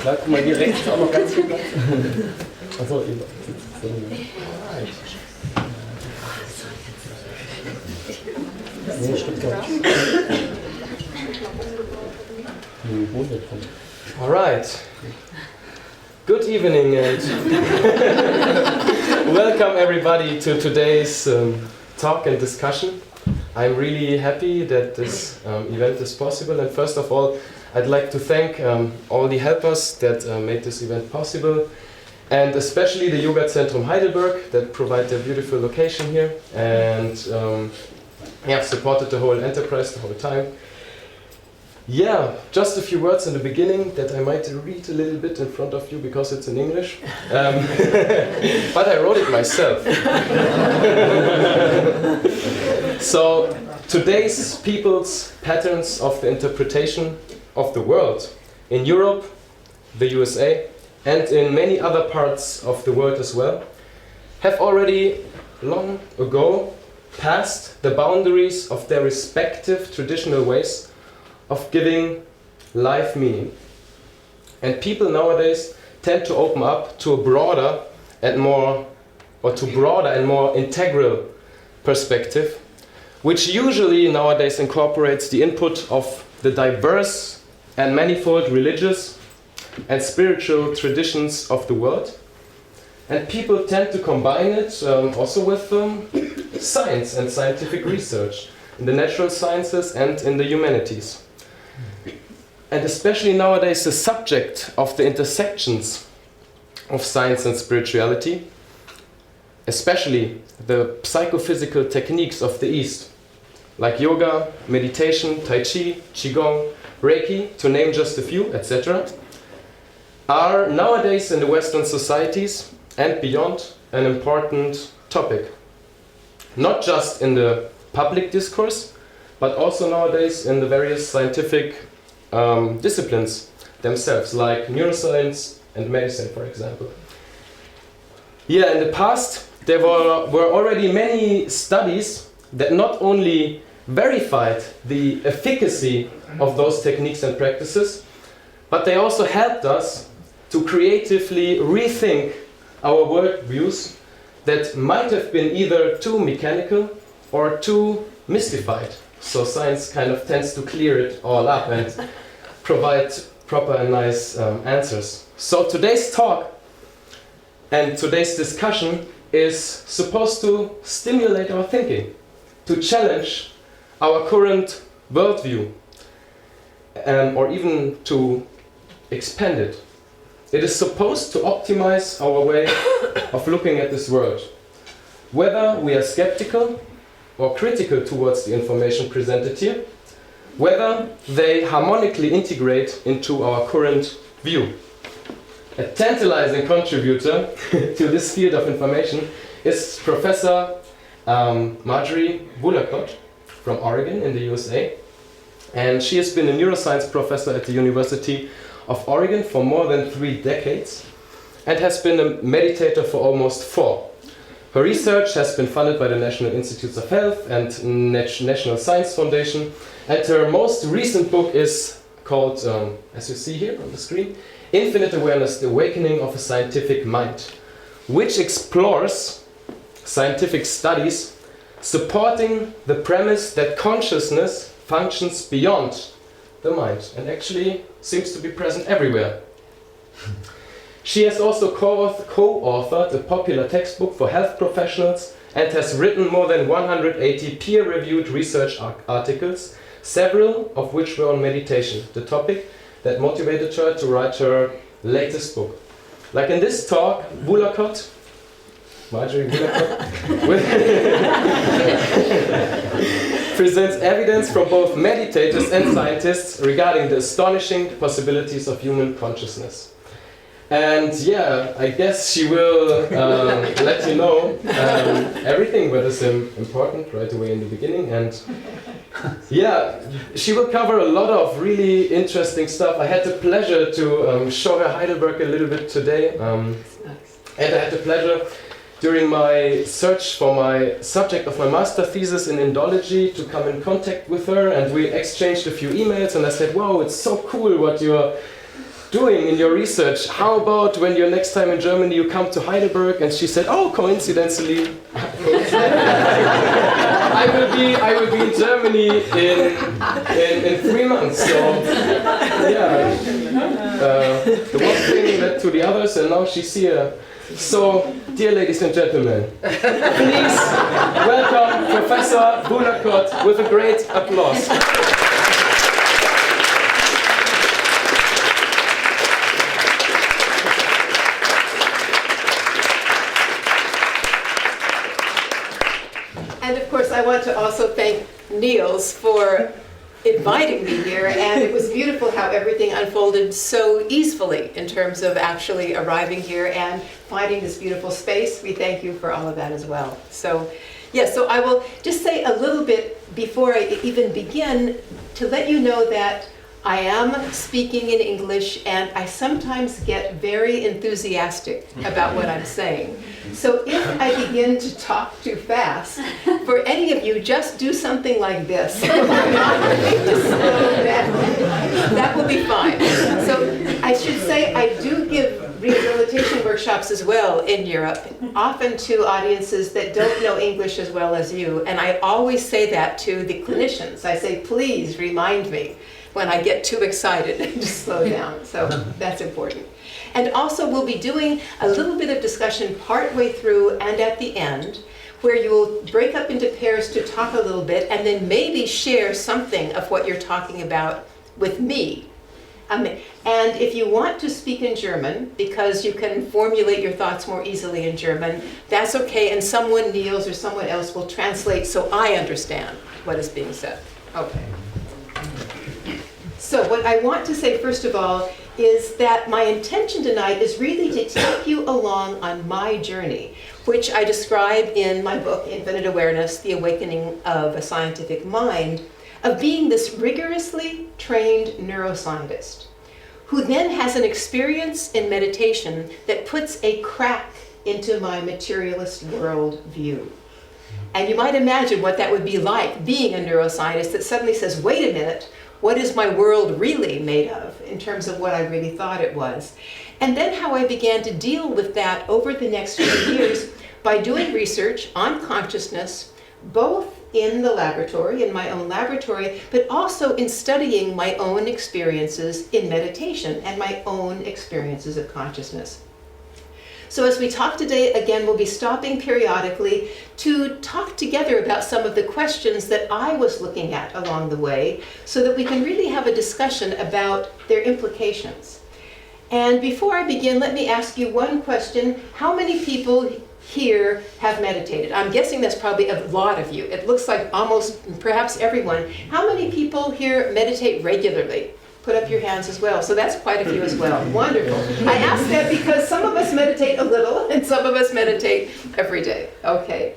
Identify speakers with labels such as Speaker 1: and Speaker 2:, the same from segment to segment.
Speaker 1: Guck mal, hier rechts ist auch noch ganz viel Platz. Achso, eben. Nee, stimmt gar nicht. Alright. Good evening and welcome everybody to today's talk and discussion. I'm really happy that this event is possible, and first of all I'd like to thank all the helpers that made this event possible, and especially the Yoga Zentrum Heidelberg that provide a beautiful location here and supported the whole enterprise the whole time. Yeah, just a few words in the beginning that I might read a little bit in front of you because it's in English. But I wrote it myself. So, today's people's patterns of the interpretation of the world in Europe, the USA, and in many other parts of the world as well, have already long ago passed the boundaries of their respective traditional ways of giving life meaning. And people nowadays tend to open up to a broader and more integral perspective, which usually nowadays incorporates the input of the diverse and manifold religious and spiritual traditions of the world. And people tend to combine it also with science and scientific research in the natural sciences and in the humanities. And especially nowadays the subject of the intersections of science and spirituality, especially the psychophysical techniques of the East, like yoga, meditation, tai chi, qigong, reiki, to name just a few, etc., are nowadays in the Western societies and beyond an important topic. Not just in the public discourse, but also nowadays in the various scientific disciplines themselves, like neuroscience and medicine, for example. Yeah, in the past there were already many studies that not only verified the efficacy of those techniques and practices, but they also helped us to creatively rethink our worldviews that might have been either too mechanical or too mystified. So science kind of tends to clear it all up and provide proper and nice answers. So today's talk and today's discussion is supposed to stimulate our thinking, to challenge our current worldview, or even to expand it. It is supposed to optimize our way of looking at this world, whether we are skeptical or critical towards the information presented here, whether they harmonically integrate into our current view. A tantalizing contributor to this field of information is Professor Marjorie Woollacott from Oregon in the USA, and she has been a neuroscience professor at the University of Oregon for more than 3 decades and has been a meditator for almost 4. Her research has been funded by the National Institutes of Health and National Science Foundation, and her most recent book is called, as you see here on the screen, Infinite Awareness, The Awakening of a Scientific Mind, which explores scientific studies supporting the premise that consciousness functions beyond the mind and actually seems to be present everywhere. She has also co-authored a popular textbook for health professionals and has written more than 180 peer-reviewed research articles, several of which were on meditation, the topic that motivated her to write her latest book. Like in this talk, Marjorie Woollacott presents evidence from both meditators and scientists regarding the astonishing possibilities of human consciousness. And yeah, I guess she will let you know everything that is important right away in the beginning. And yeah, she will cover a lot of really interesting stuff. I had the pleasure to show her Heidelberg a little bit today. And I had the pleasure during my search for my subject of my master thesis in Indology to come in contact with her, and we exchanged a few emails, and I said, wow, it's so cool what you're doing in your research. How about when you're next time in Germany you come to Heidelberg? And she said, oh, coincidentally, I will be in Germany in 3 months. So yeah, the one thing led to the others, and now she's here. So, dear ladies and gentlemen, please welcome Professor Woollacott with a great applause.
Speaker 2: And of course, I want to also thank Niels for inviting me here, and it was beautiful how everything unfolded so easily in terms of actually arriving here and finding this beautiful space. We thank you for all of that as well. So, yes, so I will just say a little bit before I even begin to let you know that I am speaking in English, and I sometimes get very enthusiastic about what I'm saying. So if I begin to talk too fast, for any of you, just do something like this. That will be fine. So I should say I do give rehabilitation workshops as well in Europe, often to audiences that don't know English as well as you. And I always say that to the clinicians. I say, please remind me when I get too excited to slow down. So that's important. And also we'll be doing a little bit of discussion partway through and at the end, where you'll break up into pairs to talk a little bit and then maybe share something of what you're talking about with me. And if you want to speak in German, because you can formulate your thoughts more easily in German, that's okay, and someone, Niels or someone else, will translate so I understand what is being said. Okay. So what I want to say first of all is that my intention tonight is really to take you along on my journey, which I describe in my book, Infinite Awareness, The Awakening of a Scientific Mind, of being this rigorously trained neuroscientist, who then has an experience in meditation that puts a crack into my materialist world view. And you might imagine what that would be like, being a neuroscientist that suddenly says, wait a minute, what is my world really made of in terms of what I really thought it was? And then how I began to deal with that over the next few years by doing research on consciousness, both in the laboratory, in my own laboratory, but also in studying my own experiences in meditation and my own experiences of consciousness. So as we talk today, again, we'll be stopping periodically to talk together about some of the questions that I was looking at along the way, so that we can really have a discussion about their implications. And before I begin, let me ask you one question. How many people here have meditated? I'm guessing that's probably a lot of you. It looks like almost, perhaps everyone. How many people here meditate regularly? Put up your hands as well. So that's quite a few as well. Wonderful. I ask that because some of us meditate a little and some of us meditate every day. Okay.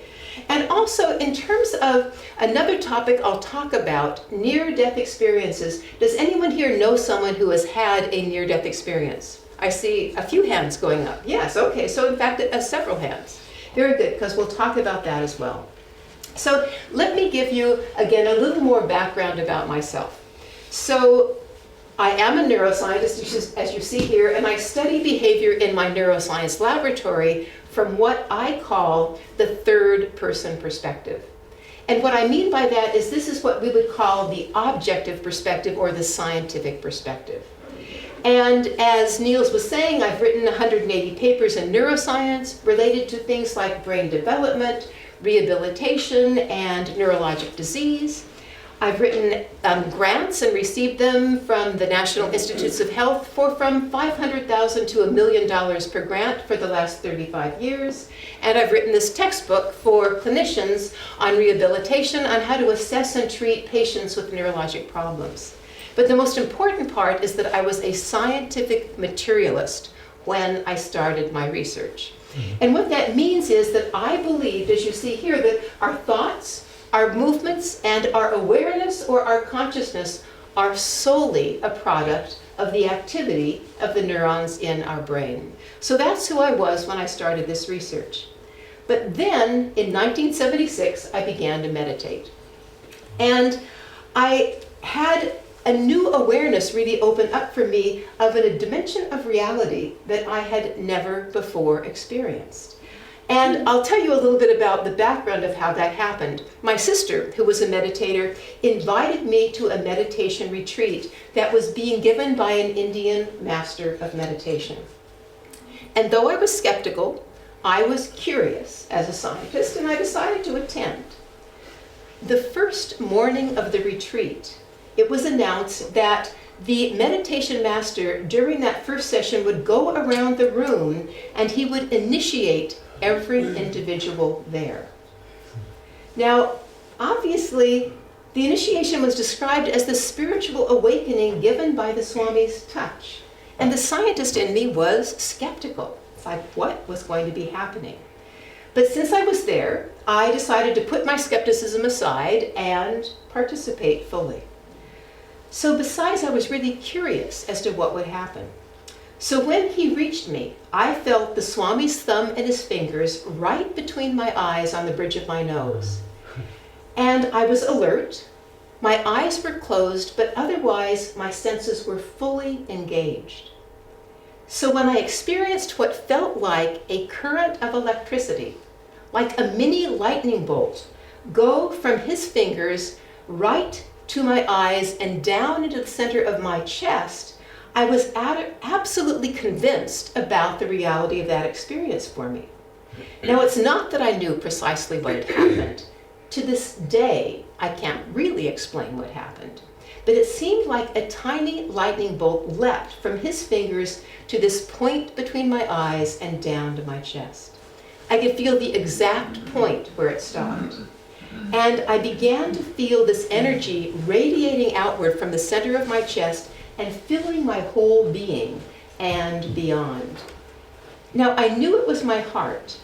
Speaker 2: And also in terms of another topic I'll talk about, near-death experiences. Does anyone here know someone who has had a near-death experience? I see a few hands going up. Yes, okay. So in fact, several hands. Very good, because we'll talk about that as well. So let me give you, again, a little more background about myself. So I am a neuroscientist, as you see here, and I study behavior in my neuroscience laboratory from what I call the third-person perspective. And what I mean by that is this is what we would call the objective perspective or the scientific perspective. And as Niels was saying, I've written 180 papers in neuroscience related to things like brain development, rehabilitation, and neurologic disease. I've written grants and received them from the National Institutes of Health for from $500,000 to $1 million per grant for the last 35 years. And I've written this textbook for clinicians on rehabilitation, on how to assess and treat patients with neurologic problems. But the most important part is that I was a scientific materialist when I started my research. And what that means is that I believed, as you see here, that our thoughts, our movements, and our awareness or our consciousness are solely a product of the activity of the neurons in our brain. So that's who I was when I started this research. But then, in 1976, I began to meditate. And I had a new awareness really open up for me of a dimension of reality that I had never before experienced. And I'll tell you a little bit about the background of how that happened. My sister, who was a meditator, invited me to a meditation retreat that was being given by an Indian master of meditation. And though I was skeptical, I was curious as a scientist, and I decided to attend. The first morning of the retreat, it was announced that the meditation master during that first session would go around the room and he would initiate every individual there. Now, obviously, the initiation was described as the spiritual awakening given by the Swami's touch. And the scientist in me was skeptical. It's like, what was going to be happening? But since I was there, I decided to put my skepticism aside and participate fully. So besides, I was really curious as to what would happen. So when he reached me, I felt the Swami's thumb and his fingers right between my eyes on the bridge of my nose. And I was alert. My eyes were closed, but otherwise my senses were fully engaged. So when I experienced what felt like a current of electricity, like a mini lightning bolt, go from his fingers right to my eyes and down into the center of my chest, I was absolutely convinced about the reality of that experience for me. Now, it's not that I knew precisely what had happened. To this day, I can't really explain what happened. But it seemed like a tiny lightning bolt leapt from his fingers to this point between my eyes and down to my chest. I could feel the exact point where it stopped. And I began to feel this energy radiating outward from the center of my chest and filling my whole being and beyond. Now, I knew it was my heart,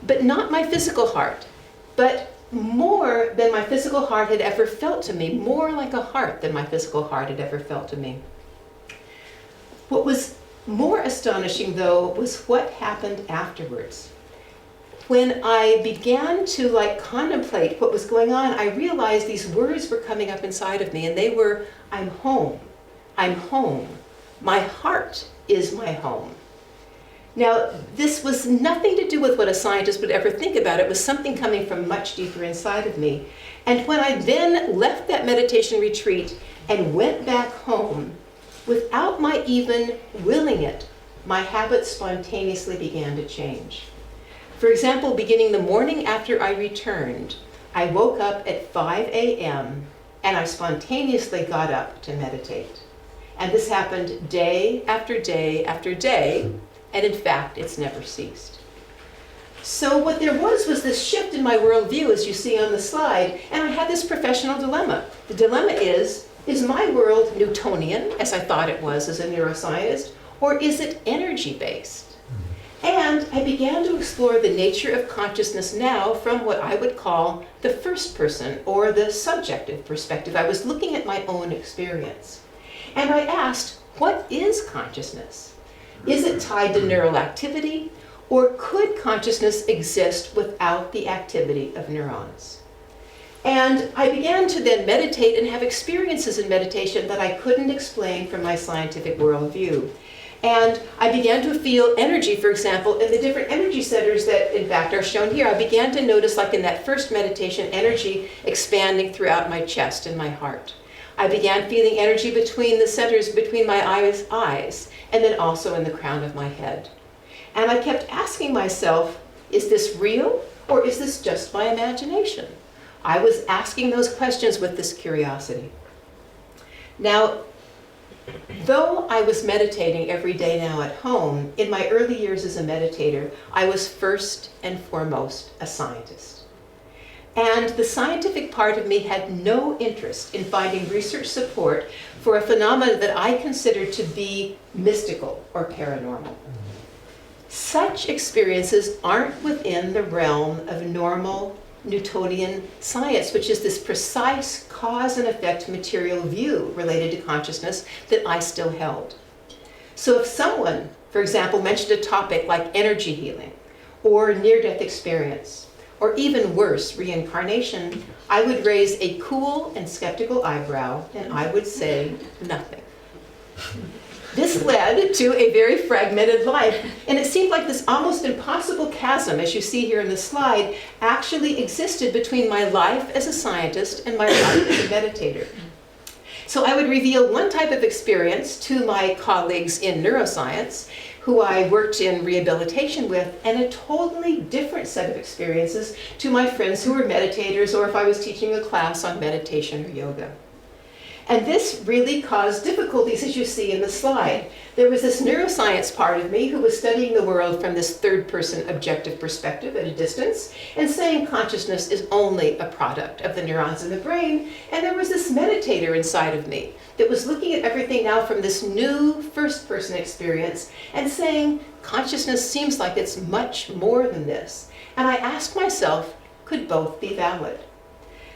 Speaker 2: but not my physical heart, but more than my physical heart had ever felt to me, more like a heart than my physical heart had ever felt to me. What was more astonishing, though, was what happened afterwards. When I began to contemplate what was going on, I realized these words were coming up inside of me, and they were, I'm home. I'm home. My heart is my home. Now, this was nothing to do with what a scientist would ever think about. It was something coming from much deeper inside of me. And when I then left that meditation retreat and went back home, without my even willing it, my habits spontaneously began to change. For example, beginning the morning after I returned, I woke up at 5 a.m. and I spontaneously got up to meditate. And this happened day after day after day, and in fact, it's never ceased. So what there was this shift in my worldview, as you see on the slide, and I had this professional dilemma. The dilemma is my world Newtonian, as I thought it was as a neuroscientist, or is it energy-based? And I began to explore the nature of consciousness now from what I would call the first person, or the subjective perspective. I was looking at my own experience. And I asked, what is consciousness? Is it tied to neural activity, or could consciousness exist without the activity of neurons? And I began to then meditate and have experiences in meditation that I couldn't explain from my scientific worldview. And I began to feel energy, for example, in the different energy centers that, in fact, are shown here. I began to notice, like in that first meditation, energy expanding throughout my chest and my heart. I began feeling energy between the centers, between my eyes, and then also in the crown of my head. And I kept asking myself, is this real, or is this just my imagination? I was asking those questions with this curiosity. Now, though I was meditating every day now at home, in my early years as a meditator, I was first and foremost a scientist. And the scientific part of me had no interest in finding research support for a phenomenon that I considered to be mystical or paranormal. Such experiences aren't within the realm of normal Newtonian science, which is this precise cause and effect material view related to consciousness that I still held. So if someone, for example, mentioned a topic like energy healing, or near-death experience, or even worse, reincarnation, I would raise a cool and skeptical eyebrow, and I would say nothing. This led to a very fragmented life, and it seemed like this almost impossible chasm, as you see here in the slide, actually existed between my life as a scientist and my life as a meditator. So I would reveal one type of experience to my colleagues in neuroscience, who I worked in rehabilitation with, and a totally different set of experiences to my friends who were meditators, or if I was teaching a class on meditation or yoga. And this really caused difficulties, as you see in the slide. There was this neuroscience part of me who was studying the world from this third-person objective perspective at a distance, and saying consciousness is only a product of the neurons in the brain. And there was this meditator inside of me that was looking at everything now from this new first-person experience and saying consciousness seems like it's much more than this. And I asked myself, could both be valid?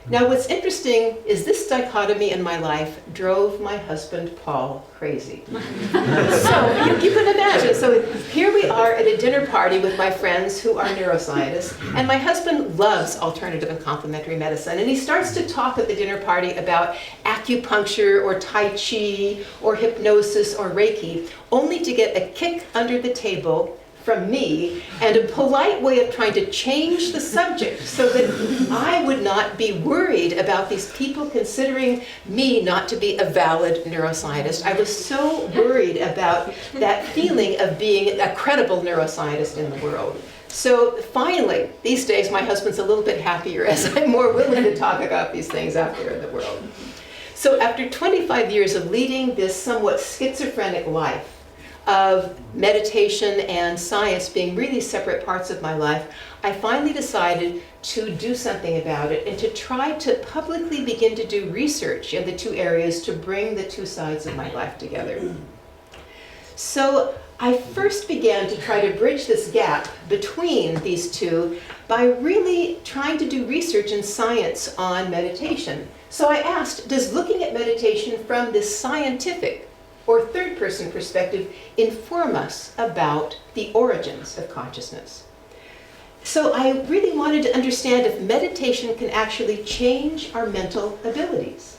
Speaker 2: Now what's interesting is this dichotomy in my life drove my husband, Paul, crazy. So you can imagine, so here we are at a dinner party with my friends who are neuroscientists, and my husband loves alternative and complementary medicine, and he starts to talk at the dinner party about acupuncture or Tai Chi or hypnosis or Reiki, only to get a kick under the table from me and a polite way of trying to change the subject so that I would not be worried about these people considering me not to be a valid neuroscientist. I was so worried about that feeling of being a credible neuroscientist in the world. So finally, these days, my husband's a little bit happier as I'm more willing to talk about these things out there in the world. So after 25 years of leading this somewhat schizophrenic life, of meditation and science being really separate parts of my life, I finally decided to do something about it and to try to publicly begin to do research in the two areas to bring the two sides of my life together. So I first began to try to bridge this gap between these two by really trying to do research in science on meditation. So I asked, does looking at meditation from this scientific or third-person perspective inform us about the origins of consciousness? So I really wanted to understand if meditation can actually change our mental abilities.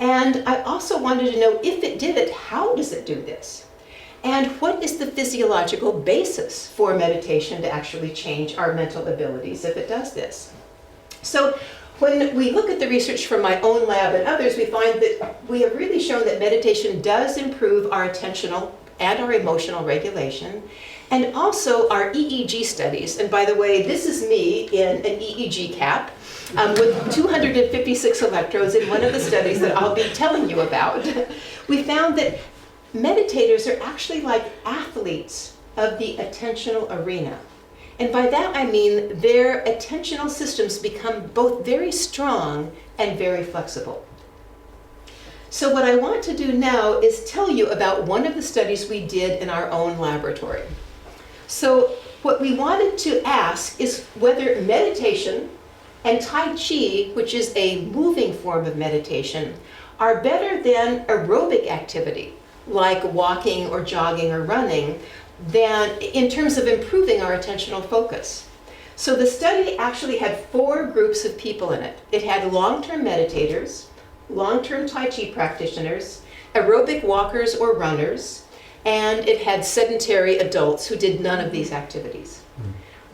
Speaker 2: And I also wanted to know, if it did it, how does it do this? And what is the physiological basis for meditation to actually change our mental abilities if it does this? So when we look at the research from my own lab and others, we find that we have really shown that meditation does improve our attentional and our emotional regulation, and also our EEG studies. And by the way, this is me in an EEG cap with 256 electrodes in one of the studies that I'll be telling you about. We found that meditators are actually like athletes of the attentional arena. And by that I mean their attentional systems become both very strong and very flexible. So what I want to do now is tell you about one of the studies we did in our own laboratory. So what we wanted to ask is whether meditation and Tai Chi, which is a moving form of meditation, are better than aerobic activity, like walking or jogging or running, than in terms of improving our attentional focus. So the study actually had 4 groups of people in it. It had long-term meditators, long-term Tai Chi practitioners, aerobic walkers or runners, and it had sedentary adults who did none of these activities.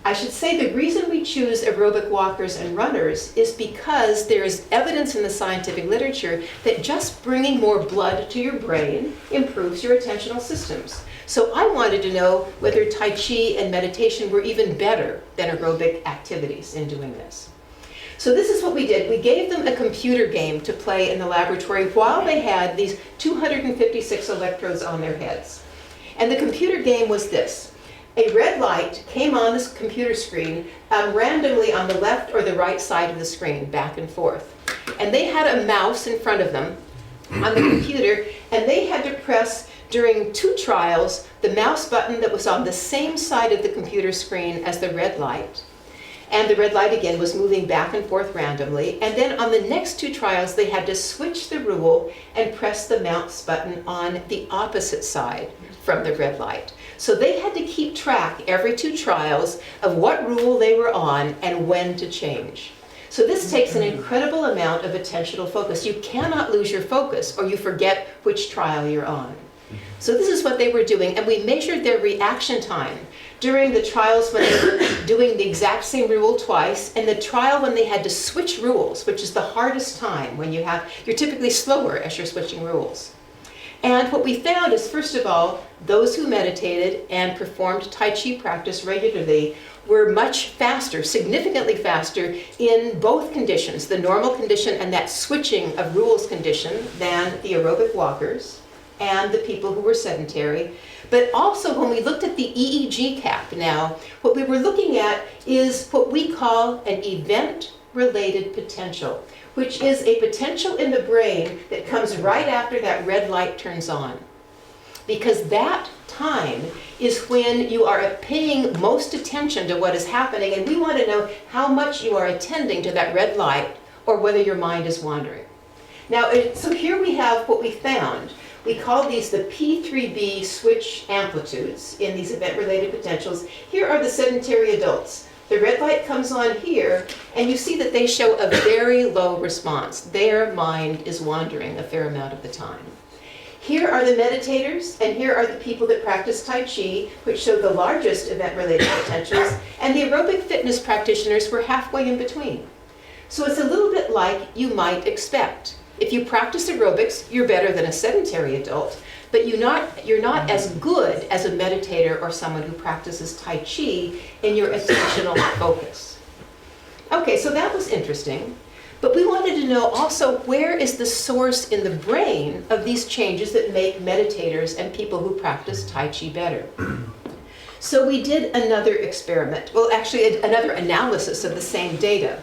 Speaker 2: I should say the reason we choose aerobic walkers and runners is because there is evidence in the scientific literature that just bringing more blood to your brain improves your attentional systems. So I wanted to know whether Tai Chi and meditation were even better than aerobic activities in doing this. So this is what we did. We gave them a computer game to play in the laboratory while they had these 256 electrodes on their heads. And the computer game was this. A red light came on this computer screen randomly on the left or the right side of the screen, back and forth. And they had a mouse in front of them on the computer, and they had to press, during 2 trials, the mouse button that was on the same side of the computer screen as the red light. And the red light, again, was moving back and forth randomly. And then on the next 2 trials, they had to switch the rule and press the mouse button on the opposite side from the red light. So they had to keep track every 2 trials of what rule they were on and when to change. So this takes an incredible amount of attentional focus. You cannot lose your focus or you forget which trial you're on. So this is what they were doing, and we measured their reaction time during the trials when they were doing the exact same rule twice, and the trial when they had to switch rules, which is the hardest time when you're typically slower as you're switching rules. And what we found is, first of all, those who meditated and performed Tai Chi practice regularly were much faster, significantly faster in both conditions, the normal condition and that switching of rules condition, than the aerobic walkers and the people who were sedentary. But also when we looked at the EEG cap now, what we were looking at is what we call an event-related potential, which is a potential in the brain that comes right after that red light turns on. Because that time is when you are paying most attention to what is happening, and we want to know how much you are attending to that red light or whether your mind is wandering. Now, so here we have what we found. We call these the P3B switch amplitudes in these event-related potentials. Here are the sedentary adults. The red light comes on here, and you see that they show a very low response. Their mind is wandering a fair amount of the time. Here are the meditators, and here are the people that practice Tai Chi, which show the largest event-related potentials, and the aerobic fitness practitioners were halfway in between. So it's a little bit like you might expect. If you practice aerobics, you're better than a sedentary adult, but you're not as good as a meditator or someone who practices Tai Chi in your attentional focus. Okay, so that was interesting. But we wanted to know also, where is the source in the brain of these changes that make meditators and people who practice Tai Chi better? So we did another experiment, well actually another analysis of the same data.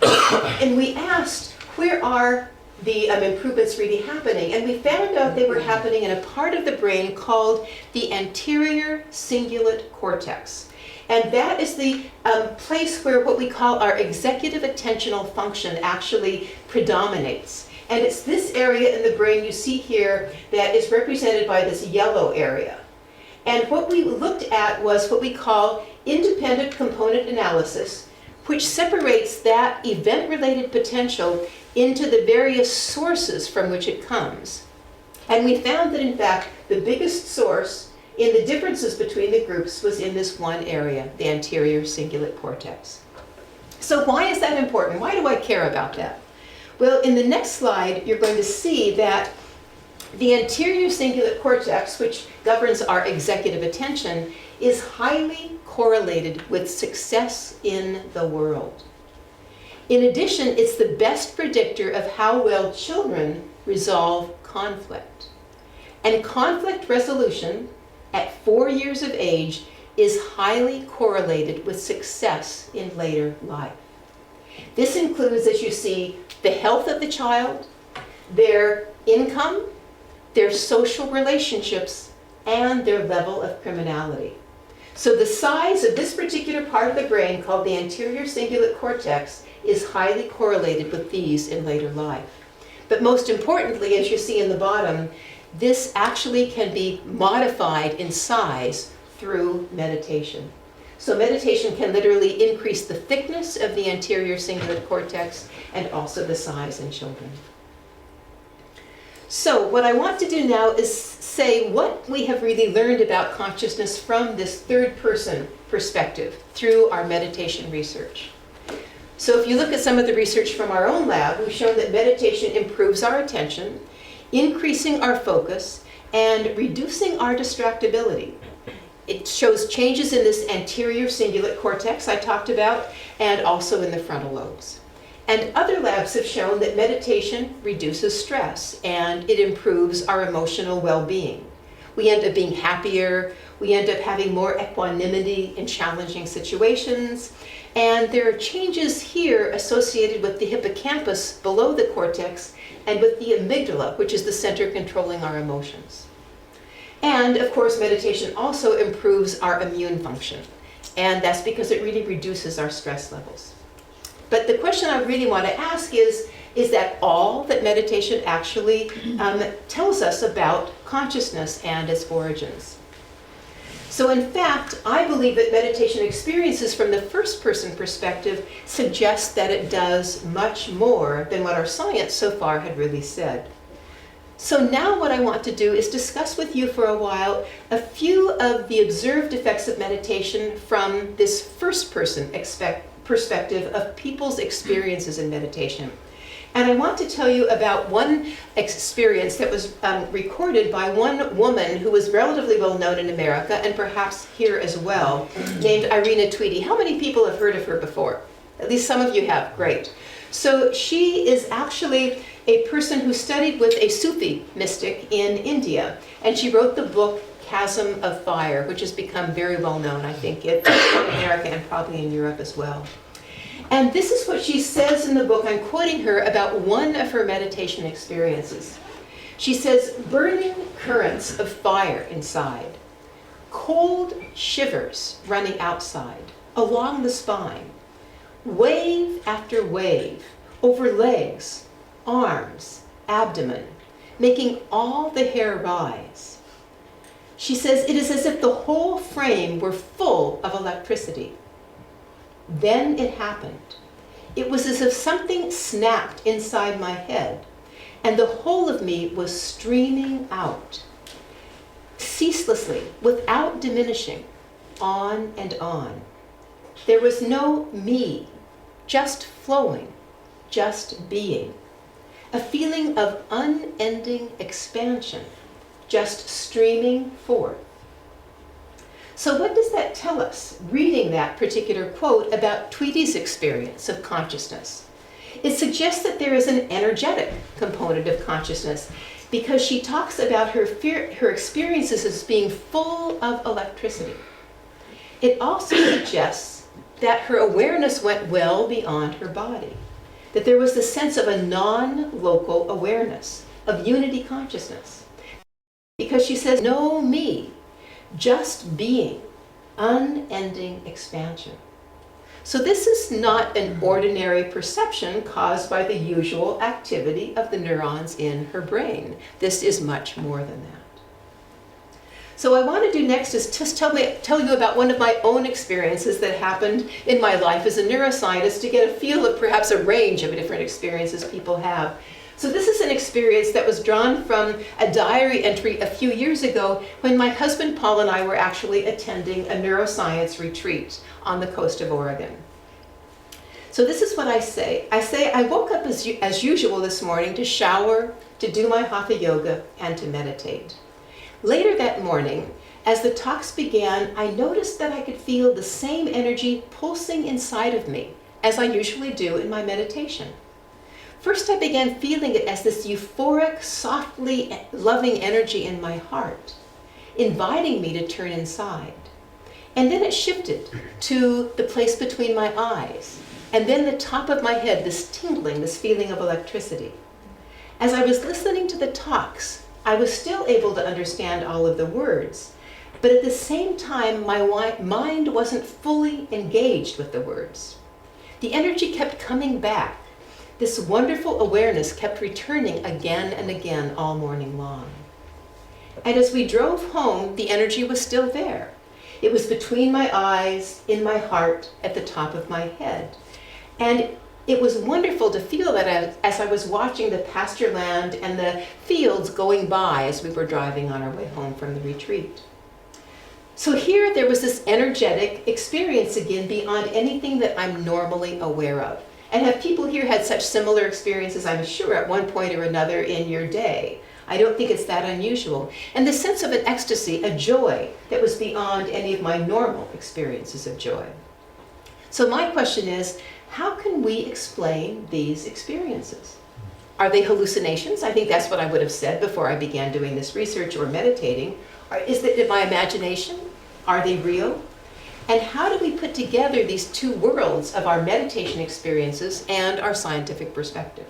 Speaker 2: And we asked, where are the improvements really happening? And we found out they were happening in a part of the brain called the anterior cingulate cortex. And that is the place where what we call our executive attentional function actually predominates. And it's this area in the brain you see here that is represented by this yellow area. And what we looked at was what we call independent component analysis, which separates that event-related potential into the various sources from which it comes. And we found that in fact the biggest source in the differences between the groups was in this one area, the anterior cingulate cortex. So why is that important? Why do I care about that? Well, in the next slide, you're going to see that the anterior cingulate cortex, which governs our executive attention, is highly correlated with success in the world. In addition, it's the best predictor of how well children resolve conflict. And conflict resolution at 4 years of age is highly correlated with success in later life. This includes, as you see, the health of the child, their income, their social relationships, and their level of criminality. So the size of this particular part of the brain, called the anterior cingulate cortex, is highly correlated with these in later life. But most importantly, as you see in the bottom, this actually can be modified in size through meditation. So meditation can literally increase the thickness of the anterior cingulate cortex and also the size in children. So what I want to do now is say what we have really learned about consciousness from this third-person perspective through our meditation research. So if you look at some of the research from our own lab, we've shown that meditation improves our attention, increasing our focus, and reducing our distractibility. It shows changes in this anterior cingulate cortex I talked about, and also in the frontal lobes. And other labs have shown that meditation reduces stress, and it improves our emotional well-being. We end up being happier, we end up having more equanimity in challenging situations, and there are changes here associated with the hippocampus below the cortex and with the amygdala, which is the center controlling our emotions. And of course, meditation also improves our immune function, and that's because it really reduces our stress levels. But the question I really want to ask is that all that meditation actually tells us about consciousness and its origins? So in fact, I believe that meditation experiences from the first person perspective suggest that it does much more than what our science so far had really said. So now what I want to do is discuss with you for a while a few of the observed effects of meditation from this first person perspective of people's experiences in meditation. And I want to tell you about one experience that was recorded by one woman who was relatively well known in America and perhaps here as well, named Irina Tweedy. How many people have heard of her before? At least some of you have, great. So she is actually a person who studied with a Sufi mystic in India, and she wrote the book Chasm of Fire, which has become very well known, I think, in America and probably in Europe as well. And this is what she says in the book. I'm quoting her about one of her meditation experiences. She says, burning currents of fire inside, cold shivers running outside, along the spine, wave after wave, over legs, arms, abdomen, making all the hair rise. She says, it is as if the whole frame were full of electricity. Then it happened. It was as if something snapped inside my head, and the whole of me was streaming out, ceaselessly, without diminishing, on and on. There was no me, just flowing, just being. A feeling of unending expansion, just streaming forth. So what does that tell us, reading that particular quote about Tweedy's experience of consciousness? It suggests that there is an energetic component of consciousness because she talks about her experiences as being full of electricity. It also suggests that her awareness went well beyond her body, that there was the sense of a non-local awareness, of unity consciousness. Because she says, no me, just being, unending expansion. So this is not an ordinary perception caused by the usual activity of the neurons in her brain. This is much more than that. So what I want to do next is just tell you about one of my own experiences that happened in my life as a neuroscientist to get a feel of perhaps a range of different experiences people have. So this is an experience that was drawn from a diary entry a few years ago when my husband Paul and I were actually attending a neuroscience retreat on the coast of Oregon. So this is what I say. I say I woke up as usual this morning to shower, to do my hatha yoga, and to meditate. Later that morning, as the talks began, I noticed that I could feel the same energy pulsing inside of me as I usually do in my meditation. First, I began feeling it as this euphoric, softly loving energy in my heart, inviting me to turn inside. And then it shifted to the place between my eyes, and then the top of my head, this tingling, this feeling of electricity. As I was listening to the talks, I was still able to understand all of the words, but at the same time, my mind wasn't fully engaged with the words. The energy kept coming back. This wonderful awareness kept returning again and again all morning long. And as we drove home, the energy was still there. It was between my eyes, in my heart, at the top of my head. And it was wonderful to feel that as I was watching the pasture land and the fields going by as we were driving on our way home from the retreat. So here there was this energetic experience again beyond anything that I'm normally aware of. And have people here had such similar experiences, I'm sure, at one point or another in your day? I don't think it's that unusual. And the sense of an ecstasy, a joy that was beyond any of my normal experiences of joy. So my question is, how can we explain these experiences? Are they hallucinations? I think that's what I would have said before I began doing this research or meditating. Is it my imagination? Are they real? And how do we put together these two worlds of our meditation experiences and our scientific perspective?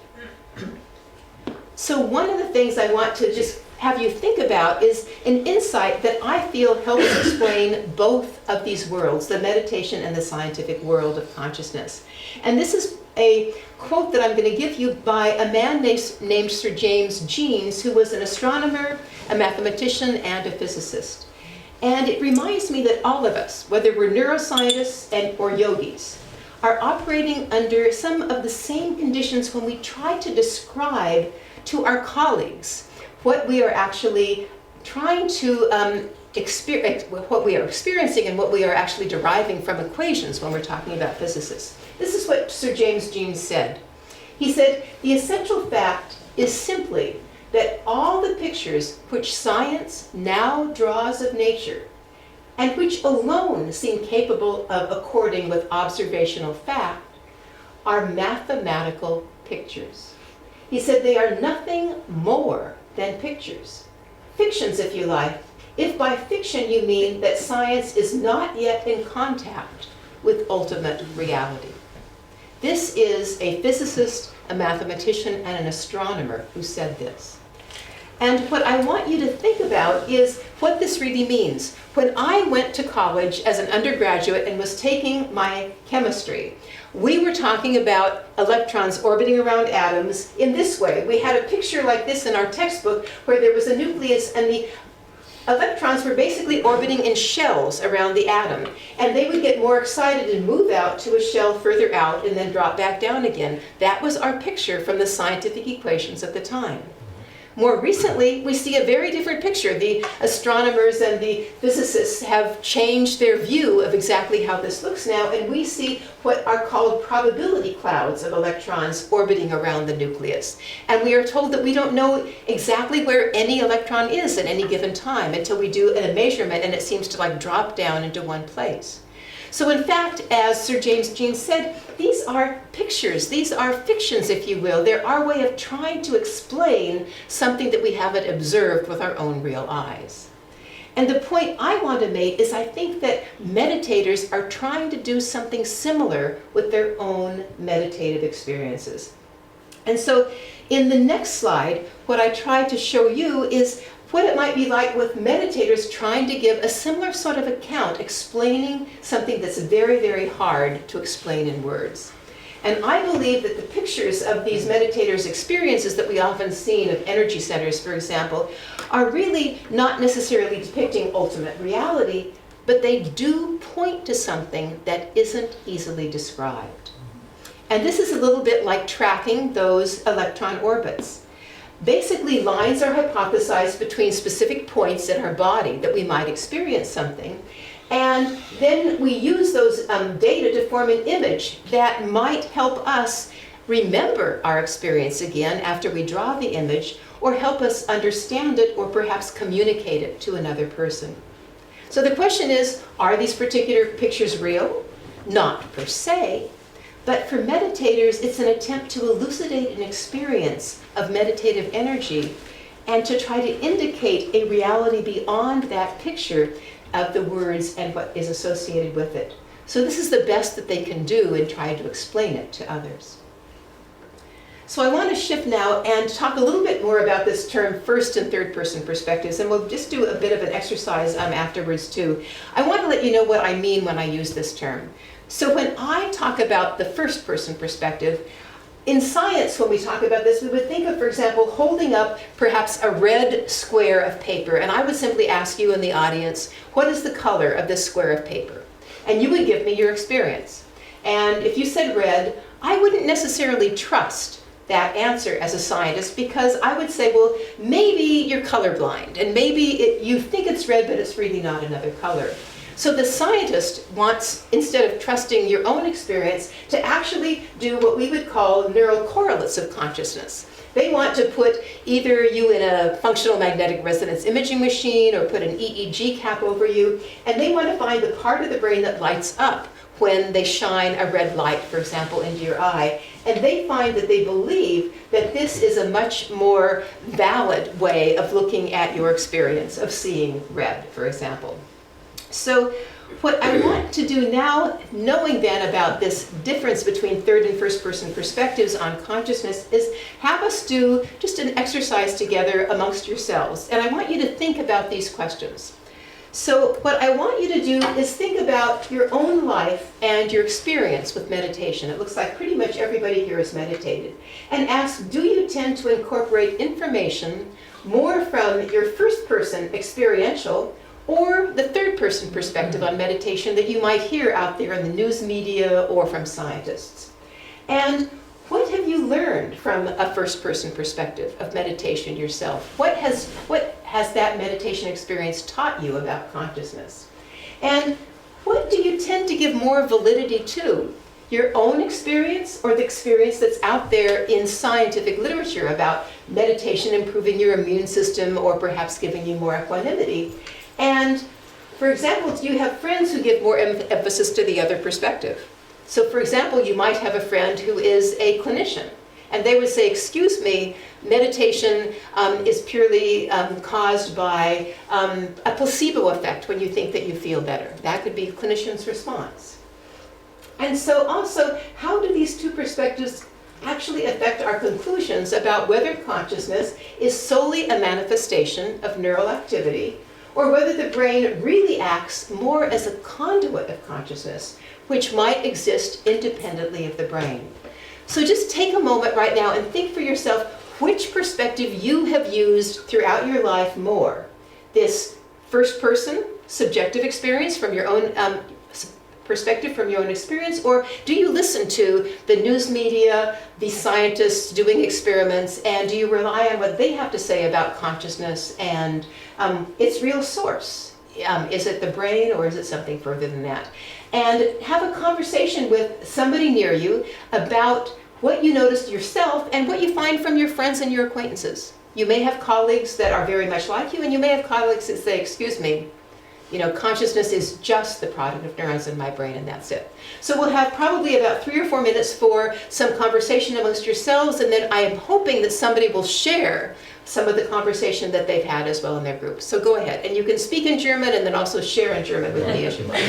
Speaker 2: So one of the things I want to just have you think about is an insight that I feel helps explain both of these worlds, the meditation and the scientific world of consciousness. And this is a quote that I'm going to give you by a man named Sir James Jeans, who was an astronomer, a mathematician, and a physicist. And it reminds me that all of us, whether we're neuroscientists or yogis, are operating under some of the same conditions when we try to describe to our colleagues what we are actually trying to experience, what we are experiencing and what we are actually deriving from equations when we're talking about physicists. This is what Sir James Jeans said. He said, "The essential fact is simply that all the pictures which science now draws of nature, and which alone seem capable of according with observational fact, are mathematical pictures." He said they are nothing more than pictures. Fictions, if you like, if by fiction you mean that science is not yet in contact with ultimate reality. This is a physicist, a mathematician, and an astronomer who said this. And what I want you to think about is what this really means. When I went to college as an undergraduate and was taking my chemistry, we were talking about electrons orbiting around atoms in this way. We had a picture like this in our textbook where there was a nucleus and the electrons were basically orbiting in shells around the atom. And they would get more excited and move out to a shell further out and then drop back down again. That was our picture from the scientific equations at the time. More recently, we see a very different picture. The astronomers and the physicists have changed their view of exactly how this looks now, and we see what are called probability clouds of electrons orbiting around the nucleus. And we are told that we don't know exactly where any electron is at any given time until we do a measurement and it seems to like drop down into one place. So in fact, as Sir James Jeans said, these are pictures, these are fictions, if you will. They're our way of trying to explain something that we haven't observed with our own real eyes. And the point I want to make is I think that meditators are trying to do something similar with their own meditative experiences. And so in the next slide, what I try to show you is what it might be like with meditators trying to give a similar sort of account, explaining something that's very, very hard to explain in words. And I believe that the pictures of these meditators' experiences that we often see of energy centers, for example, are really not necessarily depicting ultimate reality, but they do point to something that isn't easily described. And this is a little bit like tracking those electron orbits. Basically, lines are hypothesized between specific points in our body that we might experience something. And then we use those data to form an image that might help us remember our experience again after we draw the image, or help us understand it, or perhaps communicate it to another person. So the question is, are these particular pictures real? Not per se. But for meditators, it's an attempt to elucidate an experience of meditative energy and to try to indicate a reality beyond that picture of the words and what is associated with it. So this is the best that they can do in trying to explain it to others. So I want to shift now and talk a little bit more about this term first and third person perspectives, and we'll just do a bit of an exercise afterwards too. I want to let you know what I mean when I use this term. So when I talk about the first person perspective, in science, when we talk about this, we would think of, for example, holding up perhaps a red square of paper, and I would simply ask you in the audience, what is the color of this square of paper? And you would give me your experience. And if you said red, I wouldn't necessarily trust that answer as a scientist, because I would say, well, maybe you're colorblind, and maybe you think it's red, but it's really not another color. So the scientist wants, instead of trusting your own experience, to actually do what we would call neural correlates of consciousness. They want to put either you in a functional magnetic resonance imaging machine or put an EEG cap over you, and they want to find the part of the brain that lights up when they shine a red light, for example, into your eye. And they find that they believe that this is a much more valid way of looking at your experience of seeing red, for example. So what I want to do now, knowing then about this difference between third and first person perspectives on consciousness, is have us do just an exercise together amongst yourselves. And I want you to think about these questions. So what I want you to do is think about your own life and your experience with meditation. It looks like pretty much everybody here has meditated. And ask, do you tend to incorporate information more from your first person experiential, or the third-person perspective on meditation that you might hear out there in the news media or from scientists. And what have you learned from a first-person perspective of meditation yourself? What has that meditation experience taught you about consciousness? And what do you tend to give more validity to? Your own experience or the experience that's out there in scientific literature about meditation improving your immune system or perhaps giving you more equanimity? And for example, do you have friends who give more emphasis to the other perspective? So for example, you might have a friend who is a clinician, and they would say, excuse me, meditation is purely caused by a placebo effect when you think that you feel better. That could be a clinician's response. And so also, how do these two perspectives actually affect our conclusions about whether consciousness is solely a manifestation of neural activity, or whether the brain really acts more as a conduit of consciousness, which might exist independently of the brain? So just take a moment right now and think for yourself which perspective you have used throughout your life more. This first-person subjective experience from your own perspective from your own experience, or do you listen to the news media, the scientists doing experiments, and do you rely on what they have to say about consciousness and its real source? Is it the brain, or is it something further than that? And have a conversation with somebody near you about what you noticed yourself and what you find from your friends and your acquaintances. You may have colleagues that are very much like you, and you may have colleagues that say, excuse me, consciousness is just the product of neurons in my brain, and that's it. So we'll have probably about 3 or 4 minutes for some conversation amongst yourselves, and then I am hoping that somebody will share some of the conversation that they've had as well in their group. So go ahead, and you can speak in German and then also share in German with me as you like.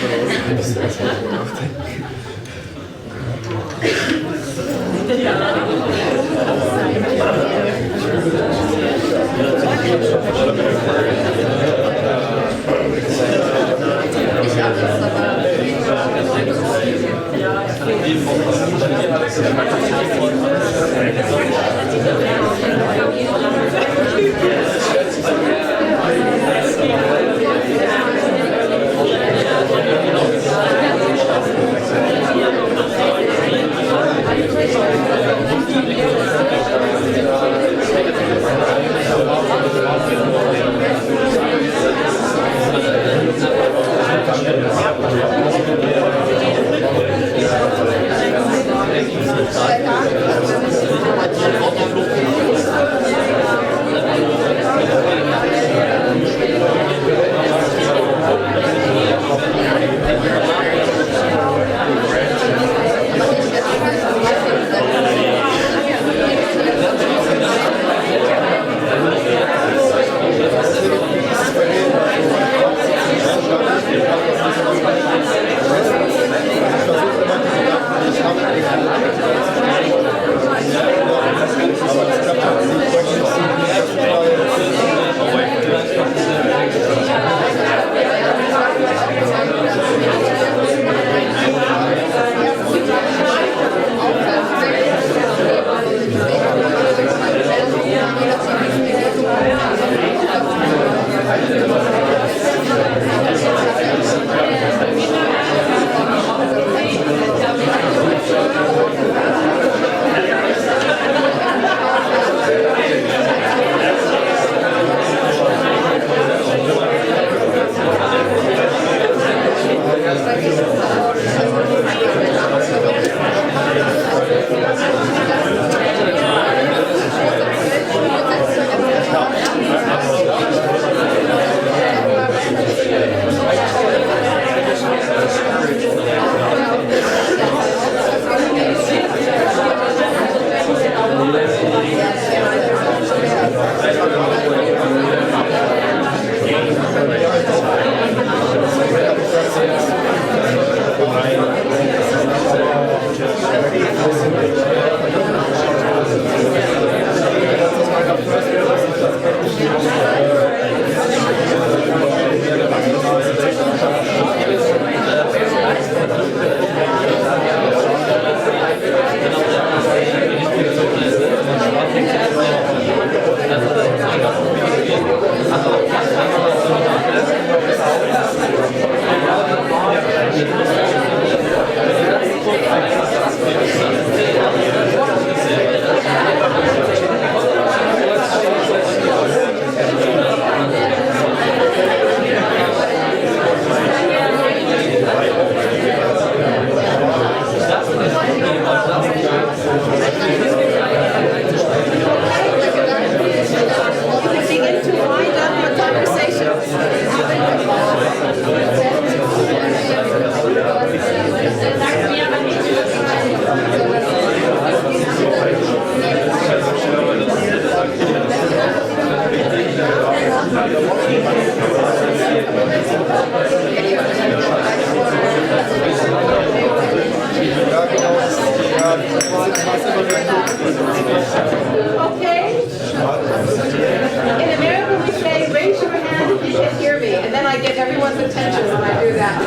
Speaker 2: I get everyone's attention when I do that.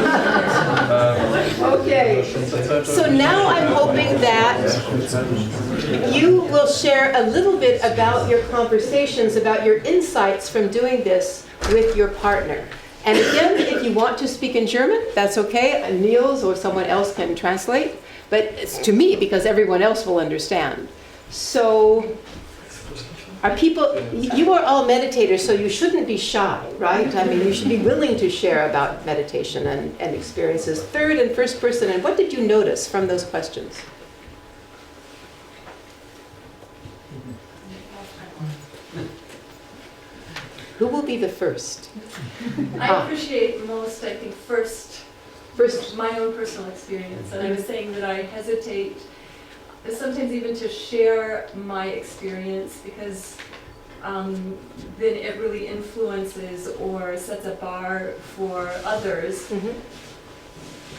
Speaker 2: Okay. So now I'm hoping that you will share a little bit about your conversations, about your insights from doing this with your partner. And again, if you want to speak in German, that's okay. Niels or someone else can translate. But it's to me, because everyone else will understand. So, are people, you are all meditators, so you shouldn't be shy, right? I mean, you should be willing to share about meditation and experiences. Third and first person, and what did you notice from those questions? Who will be the first?
Speaker 3: I appreciate most, I think, first my own personal experience. And I was saying that I hesitate sometimes even to share my experience because then it really influences or sets a bar for others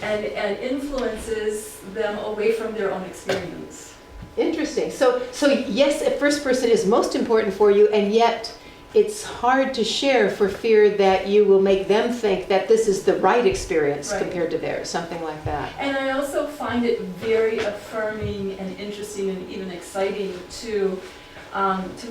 Speaker 3: and influences them away from their own experience.
Speaker 2: Interesting. So yes, a first person is most important for you, and yet it's hard to share for fear that you will make them think that this is the right experience compared to theirs, something like that.
Speaker 3: And I also find it very affirming and interesting and even exciting to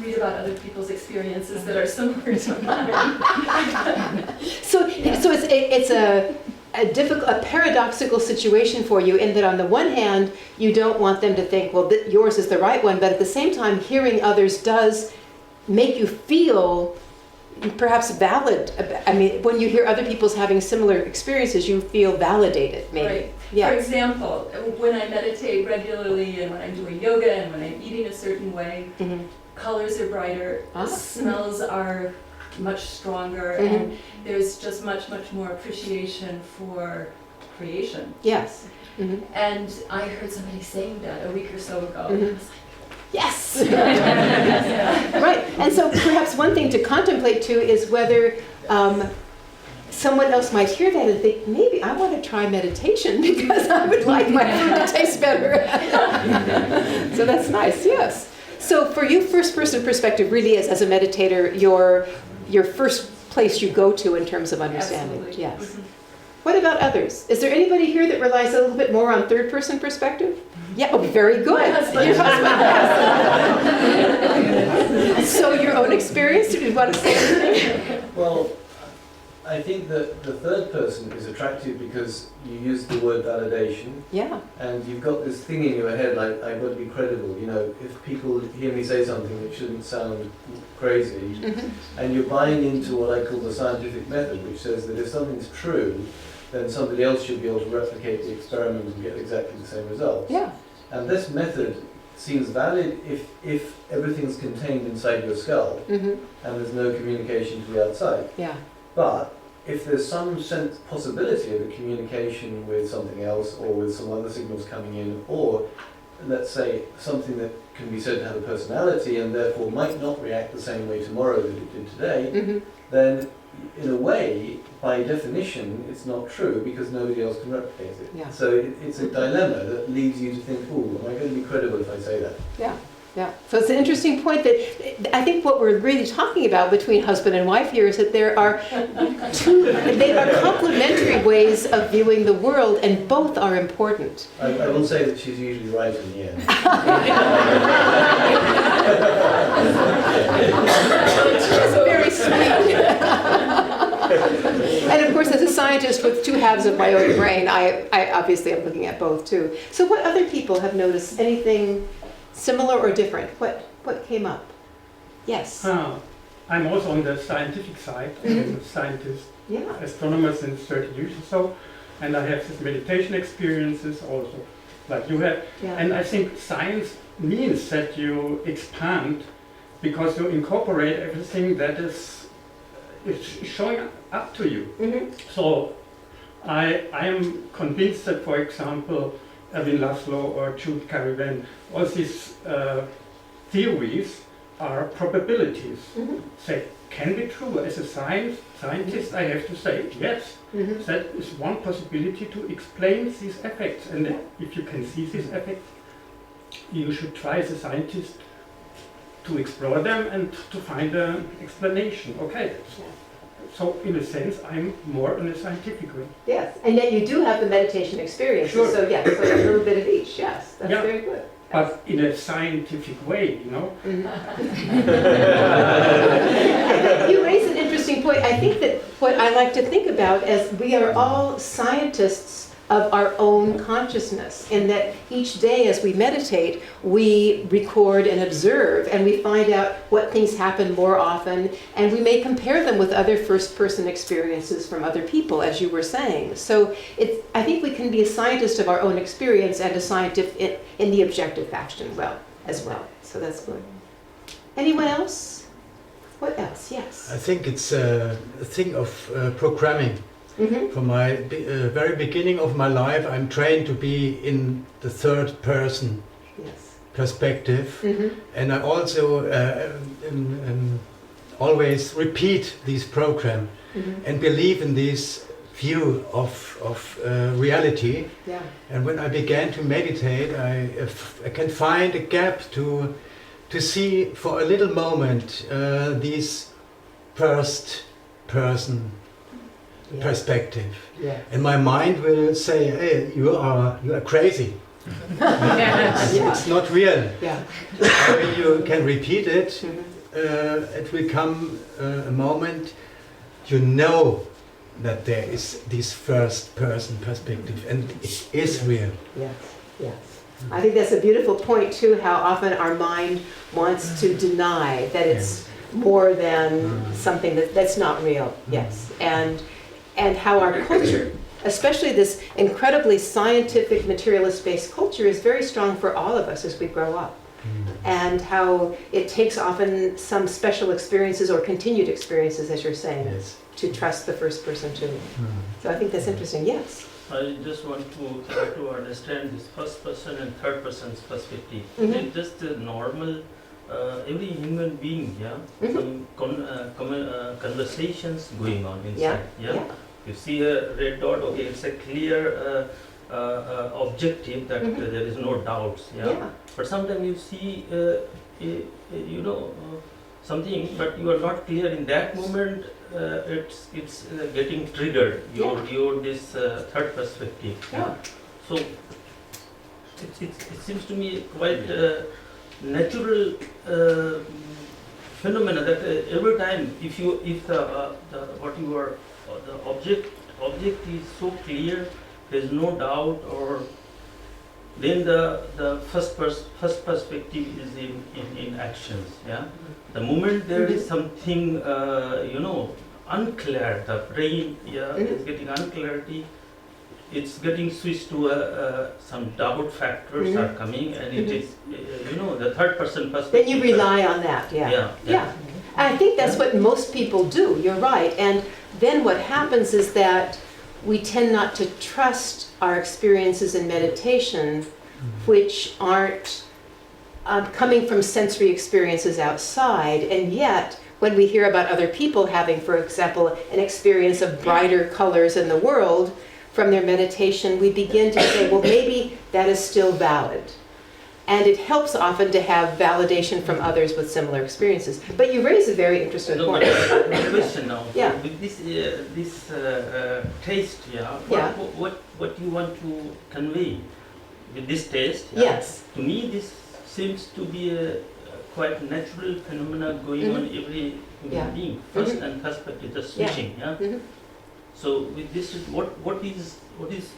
Speaker 3: read about other people's experiences that are similar to mine.
Speaker 2: So it's a paradoxical situation for you in that on the one hand, you don't want them to think, well, yours is the right one, but at the same time, hearing others does make you feel perhaps valid. I mean, when you hear other people's having similar experiences, you feel validated, maybe.
Speaker 3: Right.
Speaker 2: Yeah.
Speaker 3: For example, when I meditate regularly and when I'm doing yoga and when I'm eating a certain way, colors are brighter, smells are much stronger, and there's just much, much more appreciation for creation.
Speaker 2: Yes.
Speaker 3: And I heard somebody saying that a week or so ago. And I was like,
Speaker 2: yes! Right, and so perhaps one thing to contemplate too is whether someone else might hear that and think, maybe I want to try meditation because I would like my food to taste better. So that's nice, yes. So for you, first person perspective really is, as a meditator, your first place you go to in terms of understanding.
Speaker 3: absolutely.
Speaker 2: Yes. What about others? Is there anybody here that relies a little bit more on third person perspective? Yeah, oh, very good.
Speaker 3: My husband.
Speaker 2: Your husband, yes. So your own experience, do you want to say anything?
Speaker 4: Well, I think that the third person is attractive because you use the word validation.
Speaker 2: Yeah.
Speaker 4: And you've got this thing in your head like, I've got to be credible. You know, if people hear me say something that shouldn't sound crazy, and you're buying into what I call the scientific method, which says that if something's true, then somebody else should be able to replicate the experiment and get exactly the same results.
Speaker 2: Yeah.
Speaker 4: And this method seems valid if everything's contained inside your skull and there's no communication to the outside.
Speaker 2: Yeah.
Speaker 4: But if there's some possibility of a communication with something else or with some other signals coming in, or let's say something that can be said to have a personality and therefore might not react the same way tomorrow that it did today, then in a way, by definition, it's not true because nobody else can replicate it.
Speaker 2: Yeah.
Speaker 4: So it's a dilemma that leads you to think, oh, am I going to be credible if I say that?
Speaker 2: Yeah. Yeah. So it's an interesting point that I think what we're really talking about between husband and wife here is that there are they are complementary ways of viewing the world, and both are important.
Speaker 4: I will say that she's usually right in the end.
Speaker 2: It's very sweet. And of course, as a scientist with two halves of my own brain, I obviously am looking at both too. So what other people have noticed? Anything similar or different? What came up? Yes.
Speaker 5: I'm also on the scientific side. I'm a scientist, astronomer since 30 years or so, and I have these meditation experiences also, like you have.
Speaker 2: Yeah.
Speaker 5: And I think science means that you expand because you incorporate everything that is showing up to you. So I am convinced that, for example, Erwin Laszlo or Jude Cariven, all these theories are probabilities. They can be true. As a scientist, I have to say, yes, that is one possibility to explain these effects. And if you can see these effects, you should try as a scientist to explore them and to find an explanation. Okay, So in a sense, I'm more in a scientific way.
Speaker 2: Yes, and yet you do have the meditation experiences,
Speaker 5: Sure.
Speaker 2: so yes, so a little bit of each, yes, that's
Speaker 5: Yeah.
Speaker 2: very good.
Speaker 5: But in a scientific way, you know.
Speaker 2: You raise an interesting point. I think that what I like to think about as we are all scientists of our own consciousness, in that each day as we meditate, we record and observe, and we find out what things happen more often, and we may compare them with other first-person experiences from other people, as you were saying. So I think we can be a scientist of our own experience and a scientist in the objective faction as well. So that's good. Anyone else? What else? Yes.
Speaker 6: I think it's a thing of programming.
Speaker 2: Mm-hmm.
Speaker 6: From my very beginning of my life, I'm trained to be in the third person
Speaker 2: Yes.
Speaker 6: perspective,
Speaker 2: Mm-hmm.
Speaker 6: and I also always repeat this program
Speaker 2: Mm-hmm.
Speaker 6: and believe in this view of reality.
Speaker 2: Yeah.
Speaker 6: And when I began to meditate, I can find a gap to see for a little moment this first person
Speaker 2: Yeah.
Speaker 6: perspective,
Speaker 2: Yeah.
Speaker 6: and my mind will say, "Hey, you are crazy. It's not real."
Speaker 2: Yeah.
Speaker 6: When you can repeat it,
Speaker 2: Mhm.
Speaker 6: it will come a moment you know that there is this first person perspective, and it is real.
Speaker 2: Yes, yes. I think that's a beautiful point too, how often our mind wants to deny that it's more than something that's not real. Yes. And how our culture, especially this incredibly scientific materialist-based culture, is very strong for all of us as we grow up. And how it takes often some special experiences or continued experiences, as you're saying,
Speaker 6: Yes.
Speaker 2: to trust the first person too. So I think that's interesting. Yes.
Speaker 7: I just want to try to understand this first person and third person's perspective.
Speaker 2: Mhm.
Speaker 7: It's just a normal, every human being,
Speaker 2: Mhm.
Speaker 7: some conversations going on
Speaker 2: Yeah.
Speaker 7: inside, You see a red dot, okay, it's a clear objective that
Speaker 2: Mhm.
Speaker 7: there is no doubts,
Speaker 2: Yeah.
Speaker 7: But sometimes you see, something, but you are not clear in that moment. It's getting triggered. Your this third perspective.
Speaker 2: Yeah.
Speaker 7: So it seems to me quite natural phenomena that every time if the object is so clear, there is no doubt, or then the first perspective is in actions. The moment there is something unclear, the brain is getting unclarity, it's getting switched to some doubt factors are coming, and it is the third person perspective.
Speaker 2: Then you rely on that. Yeah. I think that's what most people do. You're right. And then what happens is that we tend not to trust our experiences in meditation, which aren't coming from sensory experiences outside. And yet, when we hear about other people having, for example, an experience of brighter colors in the world from their meditation, we begin to say, well, maybe that is still valid. And it helps often to have validation from others with similar experiences. But you raise a very interesting
Speaker 7: No,
Speaker 2: point.
Speaker 7: but question now.
Speaker 2: Yeah.
Speaker 7: With this taste, what you want to convey with this taste?
Speaker 2: Yes.
Speaker 7: To me, this seems to be a quite natural phenomena going on every human being. First and perspective, the switching. So with this,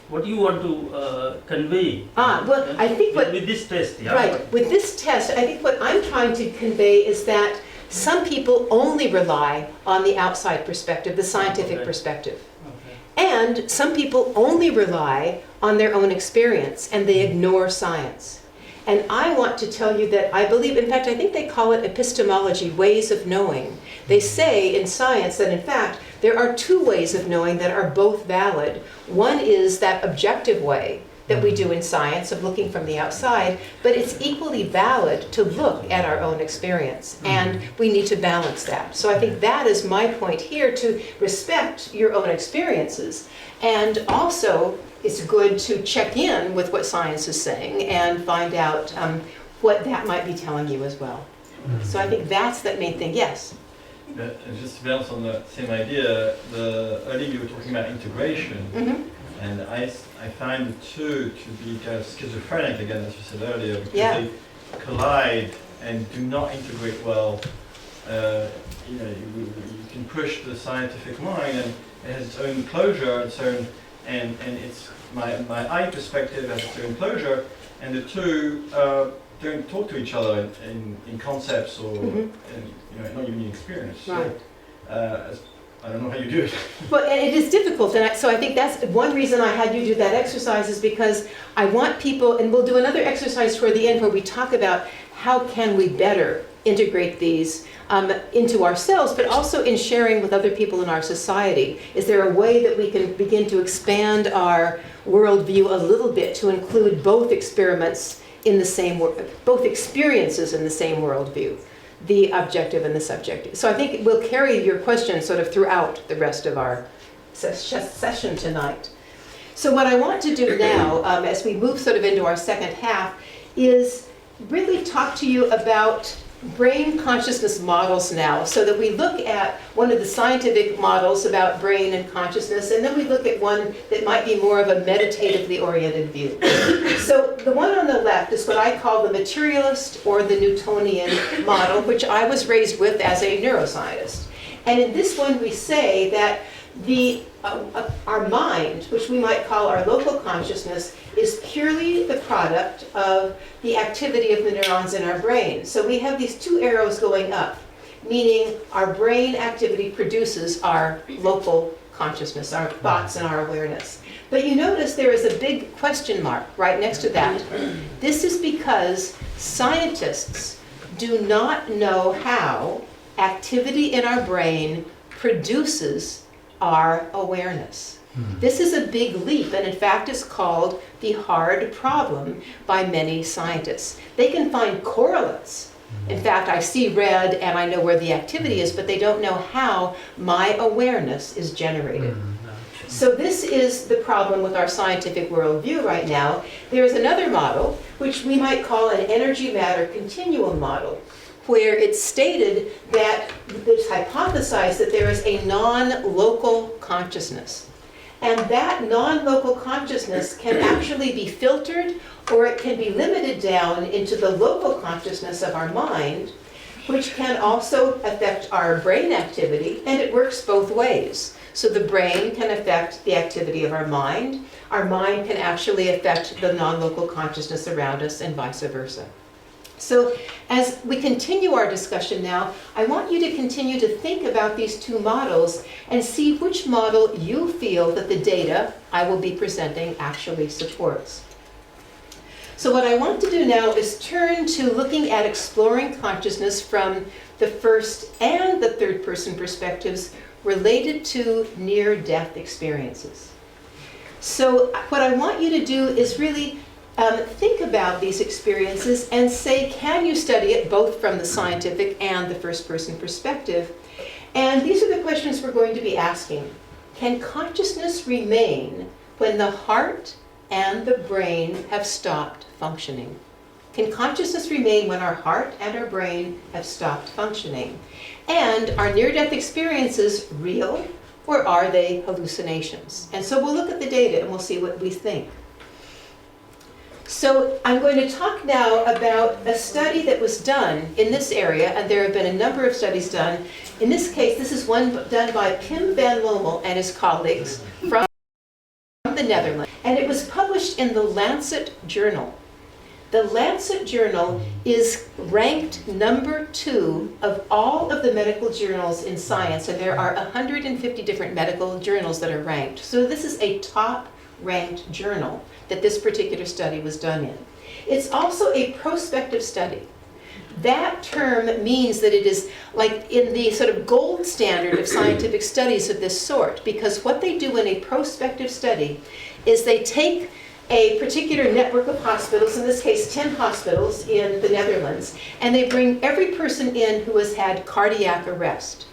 Speaker 7: what do you want to convey?
Speaker 2: Well, I think
Speaker 7: with this test,
Speaker 2: Right. With this test, I think what I'm trying to convey is that some people only rely on the outside perspective, the scientific perspective. And some people only rely on their own experience and they ignore science. And I want to tell you that I believe, in fact, I think they call it epistemology, ways of knowing. They say in science that, in fact, there are two ways of knowing that are both valid. One is that objective way that we do in science of looking from the outside, but it's equally valid to look at our own experience, and we need to balance that. So I think that is my point here, to respect your own experiences, and also it's good to check in with what science is saying and find out what that might be telling you as well. So I think that's the main thing. Yes?
Speaker 8: And just to bounce on the same idea, earlier you were talking about integration, and I find the two to be kind of schizophrenic, again, as you said earlier, because they collide and do not integrate well. You know, you can push the scientific mind, and it has its own closure, its own, and it's my eye perspective has its own closure, and the two don't talk to each other in concepts or in, you know, not even in experience.
Speaker 2: Right.
Speaker 8: So, I don't know how you do it.
Speaker 2: Well, and it is difficult, and so I think that's one reason I had you do that exercise, is because I want people, and we'll do another exercise toward the end where we talk about how can we better integrate these into ourselves, but also in sharing with other people in our society. Is there a way that we can begin to expand our worldview a little bit to include both experiments in the same, both experiences in the same worldview, the objective and the subjective? So I think we'll carry your question sort of throughout the rest of our session tonight. So what I want to do now, as we move sort of into our second half, is really talk to you about brain consciousness models now, so that we look at one of the scientific models about brain and consciousness, and then we look at one that might be more of a meditatively oriented view. So the one on the left is what I call the materialist or the Newtonian model, which I was raised with as a neuroscientist. And in this one we say that our mind, which we might call our local consciousness, is purely the product of the activity of the neurons in our brain. So we have these two arrows going up, meaning our brain activity produces our local consciousness, our thoughts and our awareness. But you notice there is a big question mark right next to that. This is because scientists do not know how activity in our brain produces our awareness. This is a big leap, and in fact is called the hard problem by many scientists. They can find correlates. In fact, I see red and I know where the activity is, but they don't know how my awareness is generated. So this is the problem with our scientific worldview right now. There's another model, which we might call an energy matter continuum model, where it's stated that it's hypothesized that there is a non-local consciousness. And that non-local consciousness can actually be filtered, or it can be limited down into the local consciousness of our mind, which can also affect our brain activity, and it works both ways. So the brain can affect the activity of our mind can actually affect the non-local consciousness around us, and vice versa. So as we continue our discussion now, I want you to continue to think about these two models and see which model you feel that the data I will be presenting actually supports. So what I want to do now is turn to looking at exploring consciousness from the first and the third person perspectives related to near-death experiences. So what I want you to do is really think about these experiences and say, can you study it both from the scientific and the first-person perspective? And these are the questions we're going to be asking. Can consciousness remain when the heart and the brain have stopped functioning? Can consciousness remain when our heart and our brain have stopped functioning? And are near-death experiences real, or are they hallucinations? And so we'll look at the data and we'll see what we think. So I'm going to talk now about a study that was done in this area, and there have been a number of studies done. In this case, this is one done by Pim van Lommel and his colleagues from the Netherlands, and it was published in the Lancet Journal. The Lancet Journal is ranked number 2 of all of the medical journals in science, and there are 150 different medical journals that are ranked. So this is a top-ranked journal that this particular study was done in. It's also a prospective study. That term means that it is like in the sort of gold standard of scientific studies of this sort, because what they do in a prospective study is they take a particular network of hospitals, in this case 10 hospitals in the Netherlands, and they bring every person in who has had cardiac arrest.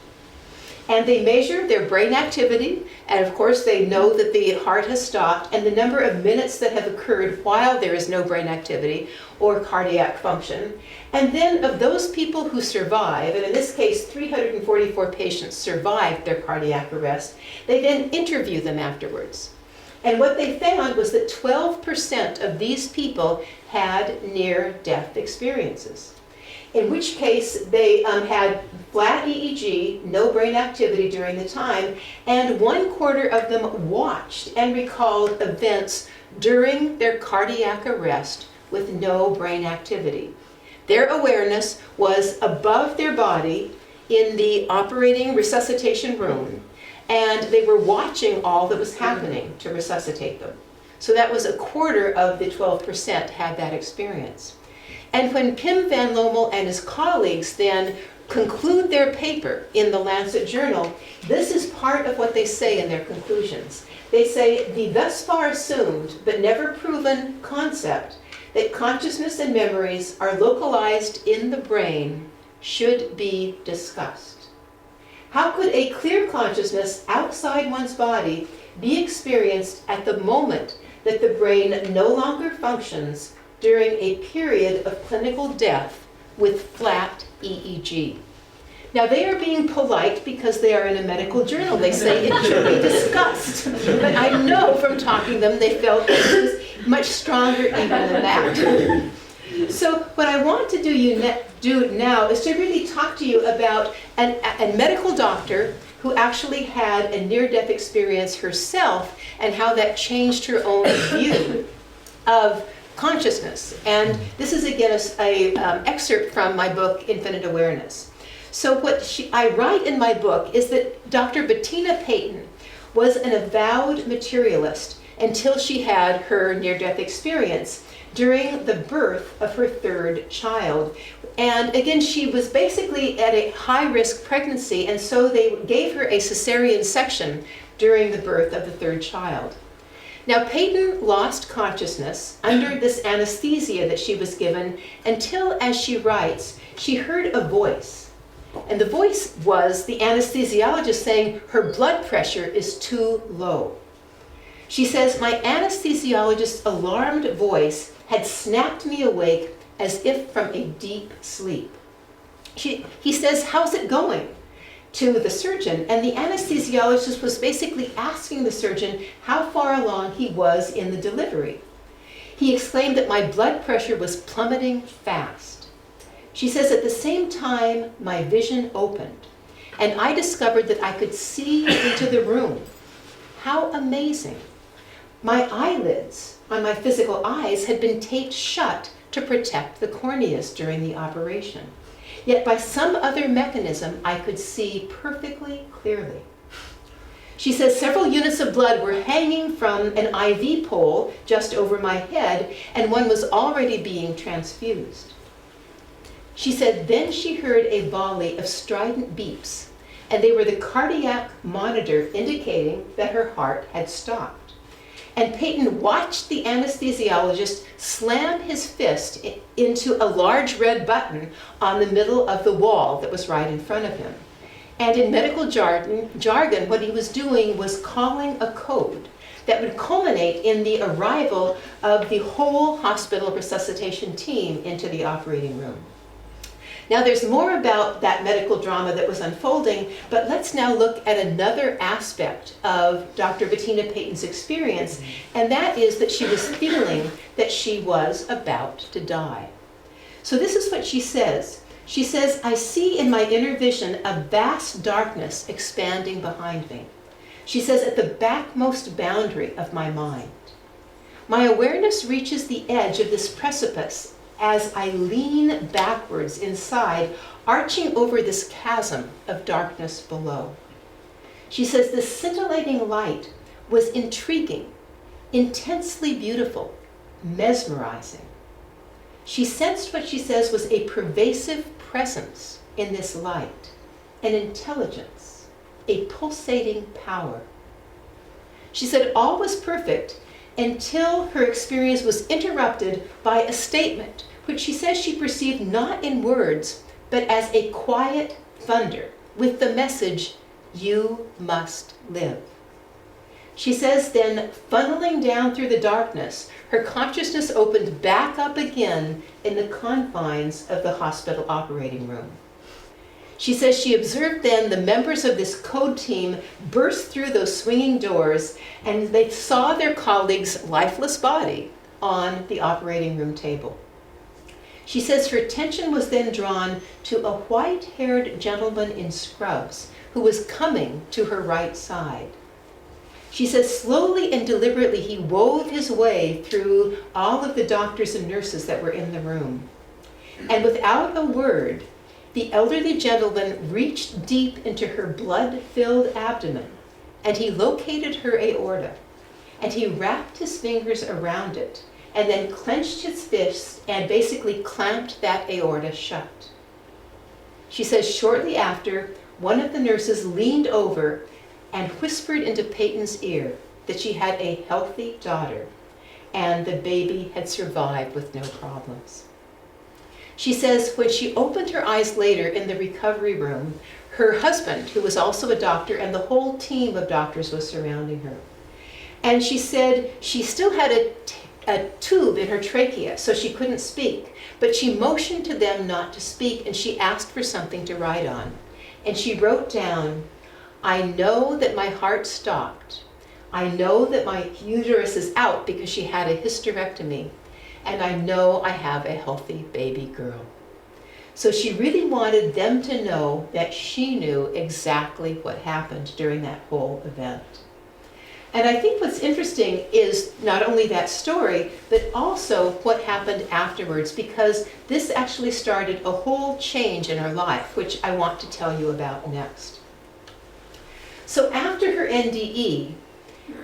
Speaker 2: And they measure their brain activity, and of course they know that the heart has stopped, and the number of minutes that have occurred while there is no brain activity or cardiac function. And then of those people who survive, and in this case 344 patients survived their cardiac arrest, they then interview them afterwards. And what they found was that 12% of these people had near-death experiences, in which case they had flat EEG, no brain activity during the time, and 1/4 of them watched and recalled events during their cardiac arrest with no brain activity. Their awareness was above their body in the operating resuscitation room, and they were watching all that was happening to resuscitate them. So that was 1/4 of the 12% had that experience. And when Pim van Lommel and his colleagues then conclude their paper in the Lancet Journal, this is part of what they say in their conclusions. They say the thus far assumed but never proven concept that consciousness and memories are localized in the brain should be discussed. How could a clear consciousness outside one's body be experienced at the moment that the brain no longer functions during a period of clinical death with flat EEG? Now they are being polite because they are in a medical journal. They say it should be discussed. But I know from talking to them they felt it was much stronger even than that. So what I want to do now is to really talk to you about a medical doctor who actually had a near-death experience herself and how that changed her own view of consciousness. And this is again an excerpt from my book, Infinite Awareness. So what I write in my book is that Dr. Bettina Payton was an avowed materialist until she had her near-death experience during the birth of her 3rd child. And again, she was basically at a high-risk pregnancy, and so they gave her a cesarean section during the birth of the 3rd child. Now, Payton lost consciousness under this anesthesia that she was given until, as she writes, she heard a voice. And the voice was the anesthesiologist saying her blood pressure is too low. She says, my anesthesiologist's alarmed voice had snapped me awake as if from a deep sleep. He says, how's it going? To the surgeon, and the anesthesiologist was basically asking the surgeon how far along he was in the delivery. He exclaimed that my blood pressure was plummeting fast. She says, at the same time, my vision opened, and I discovered that I could see into the room. How amazing. My eyelids on my physical eyes had been taped shut to protect the corneas during the operation. Yet by some other mechanism, I could see perfectly clearly. She says several units of blood were hanging from an IV pole just over my head, and one was already being transfused. She said then she heard a volley of strident beeps, and they were the cardiac monitor indicating that her heart had stopped. And Payton watched the anesthesiologist slam his fist into a large red button on the middle of the wall that was right in front of him. And in medical jargon, what he was doing was calling a code that would culminate in the arrival of the whole hospital resuscitation team into the operating room. Now there's more about that medical drama that was unfolding, but let's now look at another aspect of Dr. Bettina Payton's experience, and that is that she was feeling that she was about to die. So this is what she says. She says, I see in my inner vision a vast darkness expanding behind me. She says, at the backmost boundary of my mind. My awareness reaches the edge of this precipice as I lean backwards inside, arching over this chasm of darkness below. She says the scintillating light was intriguing, intensely beautiful, mesmerizing. She sensed what she says was a pervasive presence in this light, an intelligence, a pulsating power. She said all was perfect until her experience was interrupted by a statement which she says she perceived not in words, but as a quiet thunder with the message, You must live. She says then, funneling down through the darkness, her consciousness opened back up again in the confines of the hospital operating room. She says she observed then the members of this code team burst through those swinging doors, and they saw their colleague's lifeless body on the operating room table. She says her attention was then drawn to a white-haired gentleman in scrubs who was coming to her right side. She says slowly and deliberately he wove his way through all of the doctors and nurses that were in the room. And without a word, the elderly gentleman reached deep into her blood-filled abdomen, and he located her aorta, and he wrapped his fingers around it, and then clenched his fist and basically clamped that aorta shut. She says shortly after, one of the nurses leaned over and whispered into Peyton's ear that she had a healthy daughter and the baby had survived with no problems. She says when she opened her eyes later in the recovery room, her husband, who was also a doctor, and the whole team of doctors was surrounding her. And she said she still had a tube in her trachea, so she couldn't speak, but she motioned to them not to speak, and she asked for something to write on. And she wrote down, I know that my heart stopped. I know that my uterus is out because she had a hysterectomy. And I know I have a healthy baby girl. So she really wanted them to know that she knew exactly what happened during that whole event. And I think what's interesting is not only that story, but also what happened afterwards, because this actually started a whole change in her life, which I want to tell you about next. So after her NDE,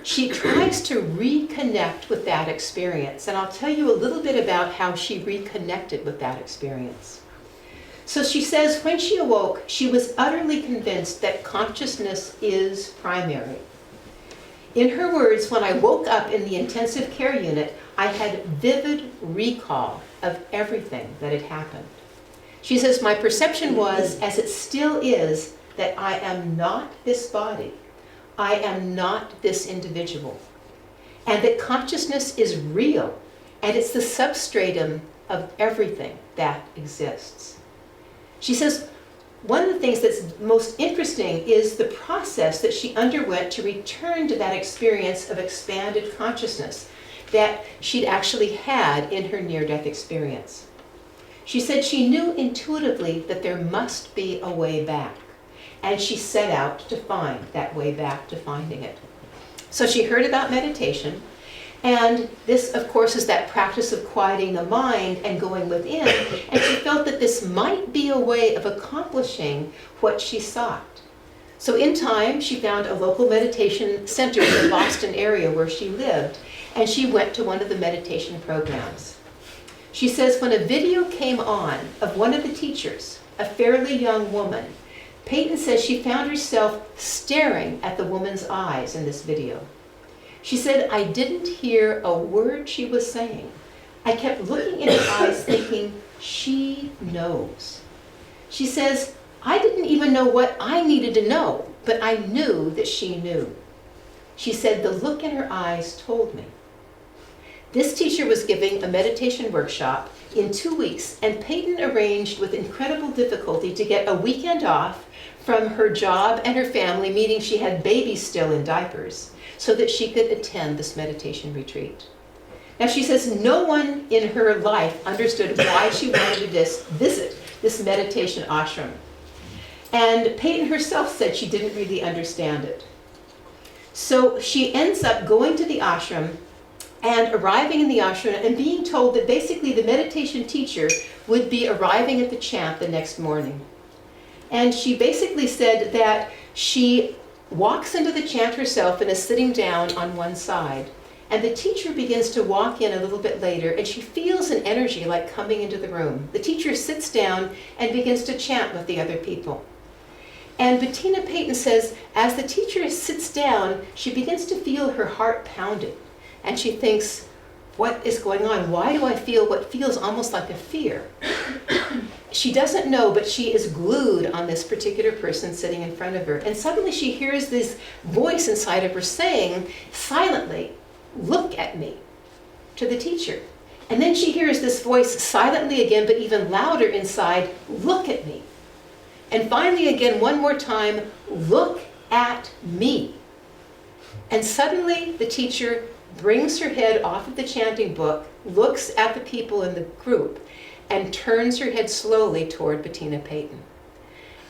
Speaker 2: she tries to reconnect with that experience, and I'll tell you a little bit about how she reconnected with that experience. So she says when she awoke, she was utterly convinced that consciousness is primary. In her words, when I woke up in the intensive care unit, I had vivid recall of everything that had happened. She says, my perception was, as it still is, that I am not this body. I am not this individual. And that consciousness is real, and it's the substratum of everything that exists. She says, one of the things that's most interesting is the process that she underwent to return to that experience of expanded consciousness that she'd actually had in her near-death experience. She said she knew intuitively that there must be a way back, and she set out to find that way back to finding it. So she heard about meditation, and this, of course, is that practice of quieting the mind and going within, and she felt that this might be a way of accomplishing what she sought. So in time, she found a local meditation center in the Boston area where she lived, and she went to one of the meditation programs. She says when a video came on of one of the teachers, a fairly young woman, Peyton says she found herself staring at the woman's eyes in this video. She said, I didn't hear a word she was saying. I kept looking in her eyes thinking, she knows. She says, I didn't even know what I needed to know, but I knew that she knew. She said, the look in her eyes told me. This teacher was giving a meditation workshop in 2 weeks, and Peyton arranged with incredible difficulty to get a weekend off from her job and her family, meaning she had babies still in diapers, so that she could attend this meditation retreat. Now she says no one in her life understood why she wanted to visit this meditation ashram. And Peyton herself said she didn't really understand it. So she ends up going to the ashram and arriving in the ashram and being told that basically the meditation teacher would be arriving at the chant the next morning. And she basically said that she walks into the chant herself and is sitting down on one side. And the teacher begins to walk in a little bit later, and she feels an energy like coming into the room. The teacher sits down and begins to chant with the other people. And Bettina Peyton says, as the teacher sits down, she begins to feel her heart pounding. And she thinks, what is going on? Why do I feel what feels almost like a fear? she doesn't know, but she is glued on this particular person sitting in front of her. And suddenly she hears this voice inside of her saying, silently, "Look at me," to the teacher. And then she hears this voice silently again, but even louder inside, "Look at me." And finally again, one more time, "Look at me." And suddenly the teacher brings her head off of the chanting book, looks at the people in the group, and turns her head slowly toward Bettina Payton.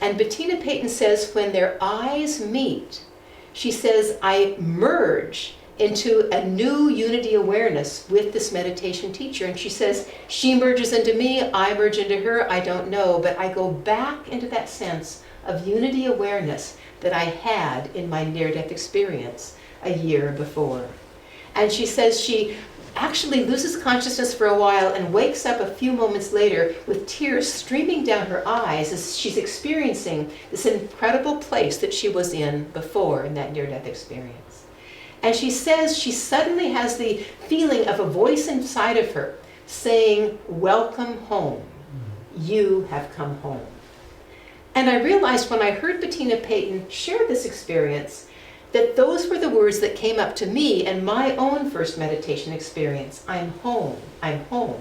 Speaker 2: And Bettina Payton says, when their eyes meet, she says, I merge into a new unity awareness with this meditation teacher. And she says, she merges into me, I merge into her, I don't know, but I go back into that sense of unity awareness that I had in my near-death experience a year before. And she says she actually loses consciousness for a while and wakes up a few moments later with tears streaming down her eyes as she's experiencing this incredible place that she was in before in that near-death experience. And she says she suddenly has the feeling of a voice inside of her saying, "Welcome home. You have come home." And I realized when I heard Bettina Payton share this experience that those were the words that came up to me in my own first meditation experience. I'm home, I'm home.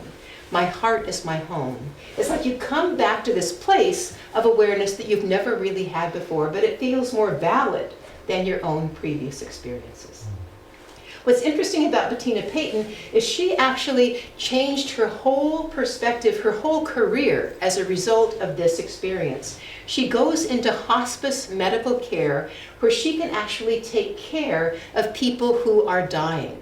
Speaker 2: My heart is my home. It's like you come back to this place of awareness that you've never really had before, but it feels more valid than your own previous experiences. What's interesting about Bettina Payton is she actually changed her whole perspective, her whole career as a result of this experience. She goes into hospice medical care where she can actually take care of people who are dying.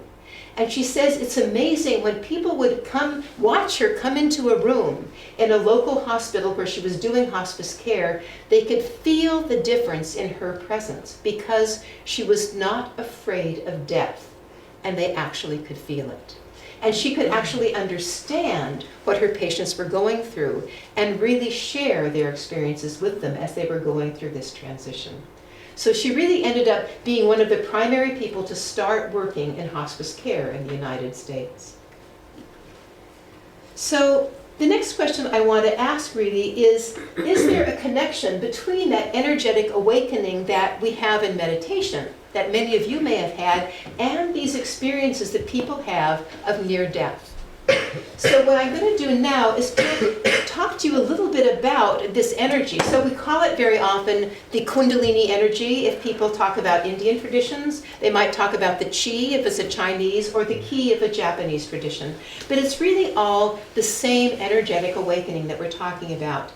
Speaker 2: And she says it's amazing when people would come, watch her come into a room in a local hospital where she was doing hospice care, they could feel the difference in her presence because she was not afraid of death. And they actually could feel it. And she could actually understand what her patients were going through and really share their experiences with them as they were going through this transition. So she really ended up being one of the primary people to start working in hospice care in the United States. So the next question I want to ask really is there a connection between that energetic awakening that we have in meditation, that many of you may have had, and these experiences that people have of near death? So what I'm going to do now is to talk to you a little bit about this energy. So we call it very often the Kundalini energy. If people talk about Indian traditions, they might talk about the Chi if it's a Chinese, or the Ki if a Japanese tradition. But it's really all the same energetic awakening that we're talking about.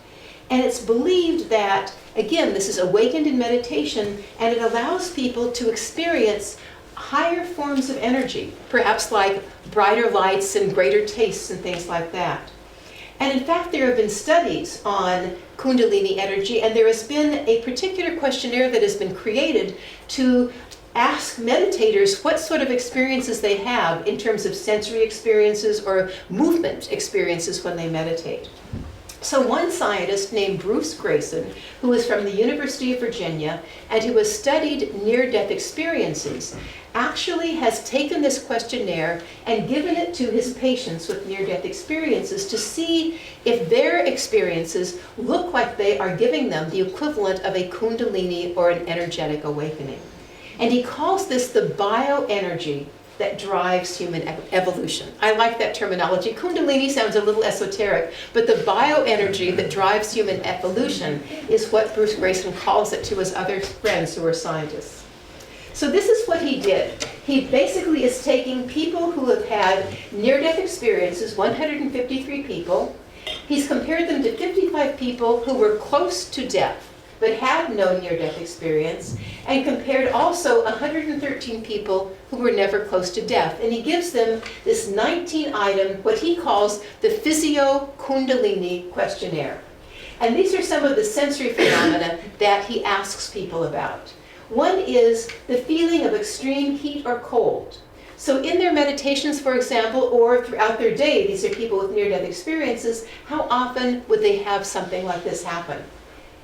Speaker 2: And it's believed that, again, this is awakened in meditation, and it allows people to experience higher forms of energy, perhaps like brighter lights and greater tastes and things like that. And in fact, there have been studies on Kundalini energy, and there has been a particular questionnaire that has been created to ask meditators what sort of experiences they have in terms of sensory experiences or movement experiences when they meditate. So one scientist named Bruce Grayson, who is from the University of Virginia and who has studied near-death experiences, actually has taken this questionnaire and given it to his patients with near-death experiences to see if their experiences look like they are giving them the equivalent of a Kundalini or an energetic awakening. And he calls this the bioenergy that drives human evolution. I like that terminology. Kundalini sounds a little esoteric, but the bioenergy that drives human evolution is what Bruce Grayson calls it to his other friends who are scientists. So this is what he did. He basically is taking people who have had near-death experiences, 153 people. He's compared them to 55 people who were close to death but had no near-death experience, and compared also 113 people who were never close to death. And he gives them this 19-item, what he calls the Physio-Kundalini questionnaire. And these are some of the sensory phenomena that he asks people about. One is the feeling of extreme heat or cold. So in their meditations, for example, or throughout their day, these are people with near-death experiences, how often would they have something like this happen?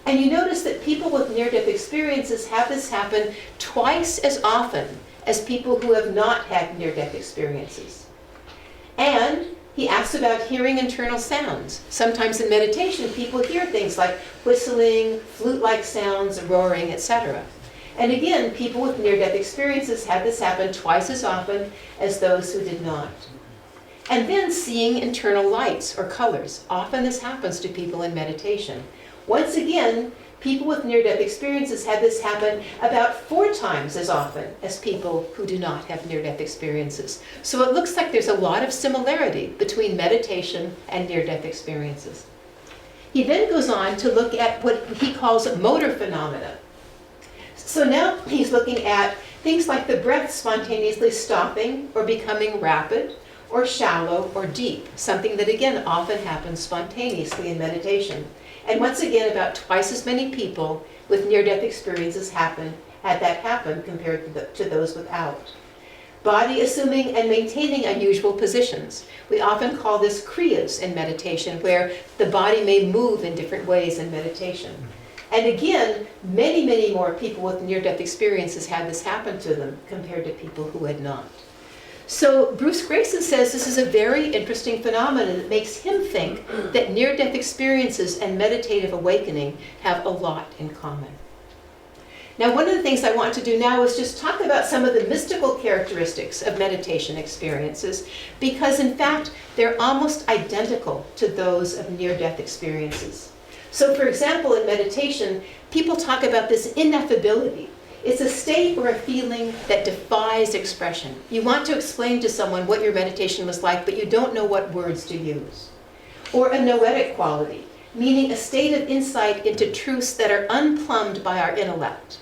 Speaker 2: And you notice that people with near-death experiences have this happen twice as often as people who have not had near-death experiences. And He asks about hearing internal sounds. Sometimes in meditation, people hear things like whistling, flute-like sounds, roaring, etc. And again, people with near-death experiences had this happen twice as often as those who did not. And then seeing internal lights or colors. Often this happens to people in meditation. Once again, people with near-death experiences had this happen about 4 times as often as people who do not have near-death experiences. So it looks like there's a lot of similarity between meditation and near-death experiences. He then goes on to look at what he calls motor phenomena. So now he's looking at things like the breath spontaneously stopping or becoming rapid, or shallow or deep, something that again often happens spontaneously in meditation. And once again, about twice as many people with near-death experiences had that happen compared to those without. Body assuming and maintaining unusual positions. We often call this kriyas in meditation, where the body may move in different ways in meditation. And again, many, many more people with near-death experiences had this happen to them compared to people who had not. So Bruce Grayson says this is a very interesting phenomenon that makes him think that near-death experiences and meditative awakening have a lot in common. Now, one of the things I want to do now is just talk about some of the mystical characteristics of meditation experiences, because in fact, they're almost identical to those of near-death experiences. So for example, in meditation, people talk about this ineffability. It's a state or a feeling that defies expression. You want to explain to someone what your meditation was like, but you don't know what words to use. Or a noetic quality, meaning a state of insight into truths that are unplumbed by our intellect.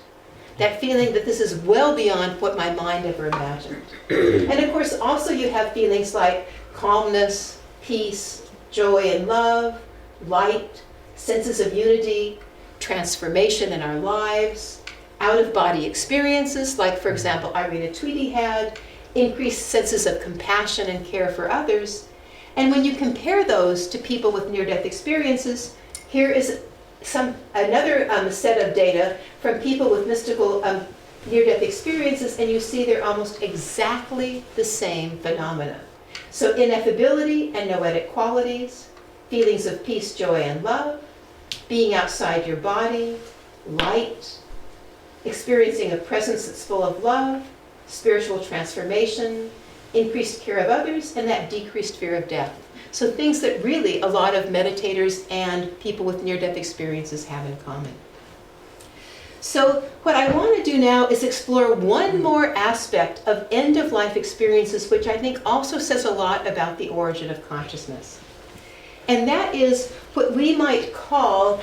Speaker 2: That feeling that this is well beyond what my mind ever imagined. And of course, also you have feelings like calmness, peace, joy and love, light, senses of unity, transformation in our lives, out-of-body experiences, like, for example, Irina Tweedy had, increased senses of compassion and care for others. And when you compare those to people with near-death experiences, here is another set of data from people with mystical near-death experiences, and you see they're almost exactly the same phenomena. So ineffability and noetic qualities, feelings of peace, joy, and love, being outside your body, light, experiencing a presence that's full of love, spiritual transformation, increased care of others, and that decreased fear of death. So things that really a lot of meditators and people with near-death experiences have in common. So what I want to do now is explore one more aspect of end-of-life experiences, which I think also says a lot about the origin of consciousness. And that is what we might call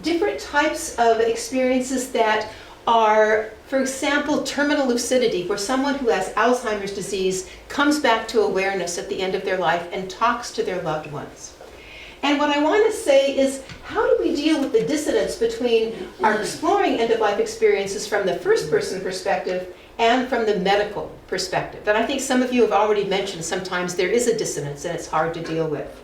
Speaker 2: different types of experiences that are, for example, terminal lucidity, where someone who has Alzheimer's disease comes back to awareness at the end of their life and talks to their loved ones. And what I want to say is, how do we deal with the dissonance between our exploring end-of-life experiences from the first-person perspective and from the medical perspective? And I think some of you have already mentioned sometimes there is a dissonance and it's hard to deal with.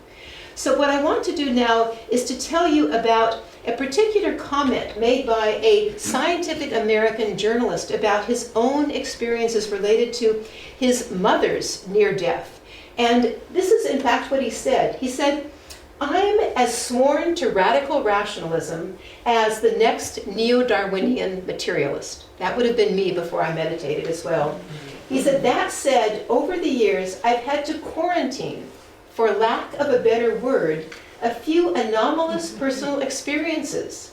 Speaker 2: So what I want to do now is to tell you about a particular comment made by a scientific American journalist about his own experiences related to his mother's near death. And this is in fact what he said. He said, "I'm as sworn to radical rationalism as the next neo-Darwinian materialist." That would have been me before I meditated as well. He said, "That said, over the years, I've had to quarantine, for lack of a better word, a few anomalous personal experiences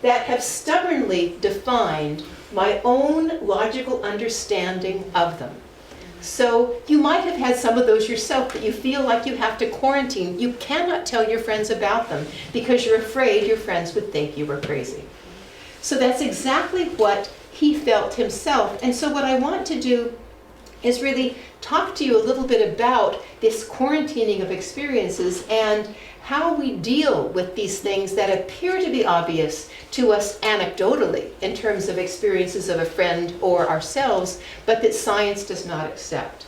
Speaker 2: that have stubbornly defined my own logical understanding of them." So you might have had some of those yourself, but you feel like you have to quarantine. You cannot tell your friends about them because you're afraid your friends would think you were crazy. So that's exactly what he felt himself. And so what I want to do is really talk to you a little bit about this quarantining of experiences and how we deal with these things that appear to be obvious to us anecdotally in terms of experiences of a friend or ourselves, but that science does not accept.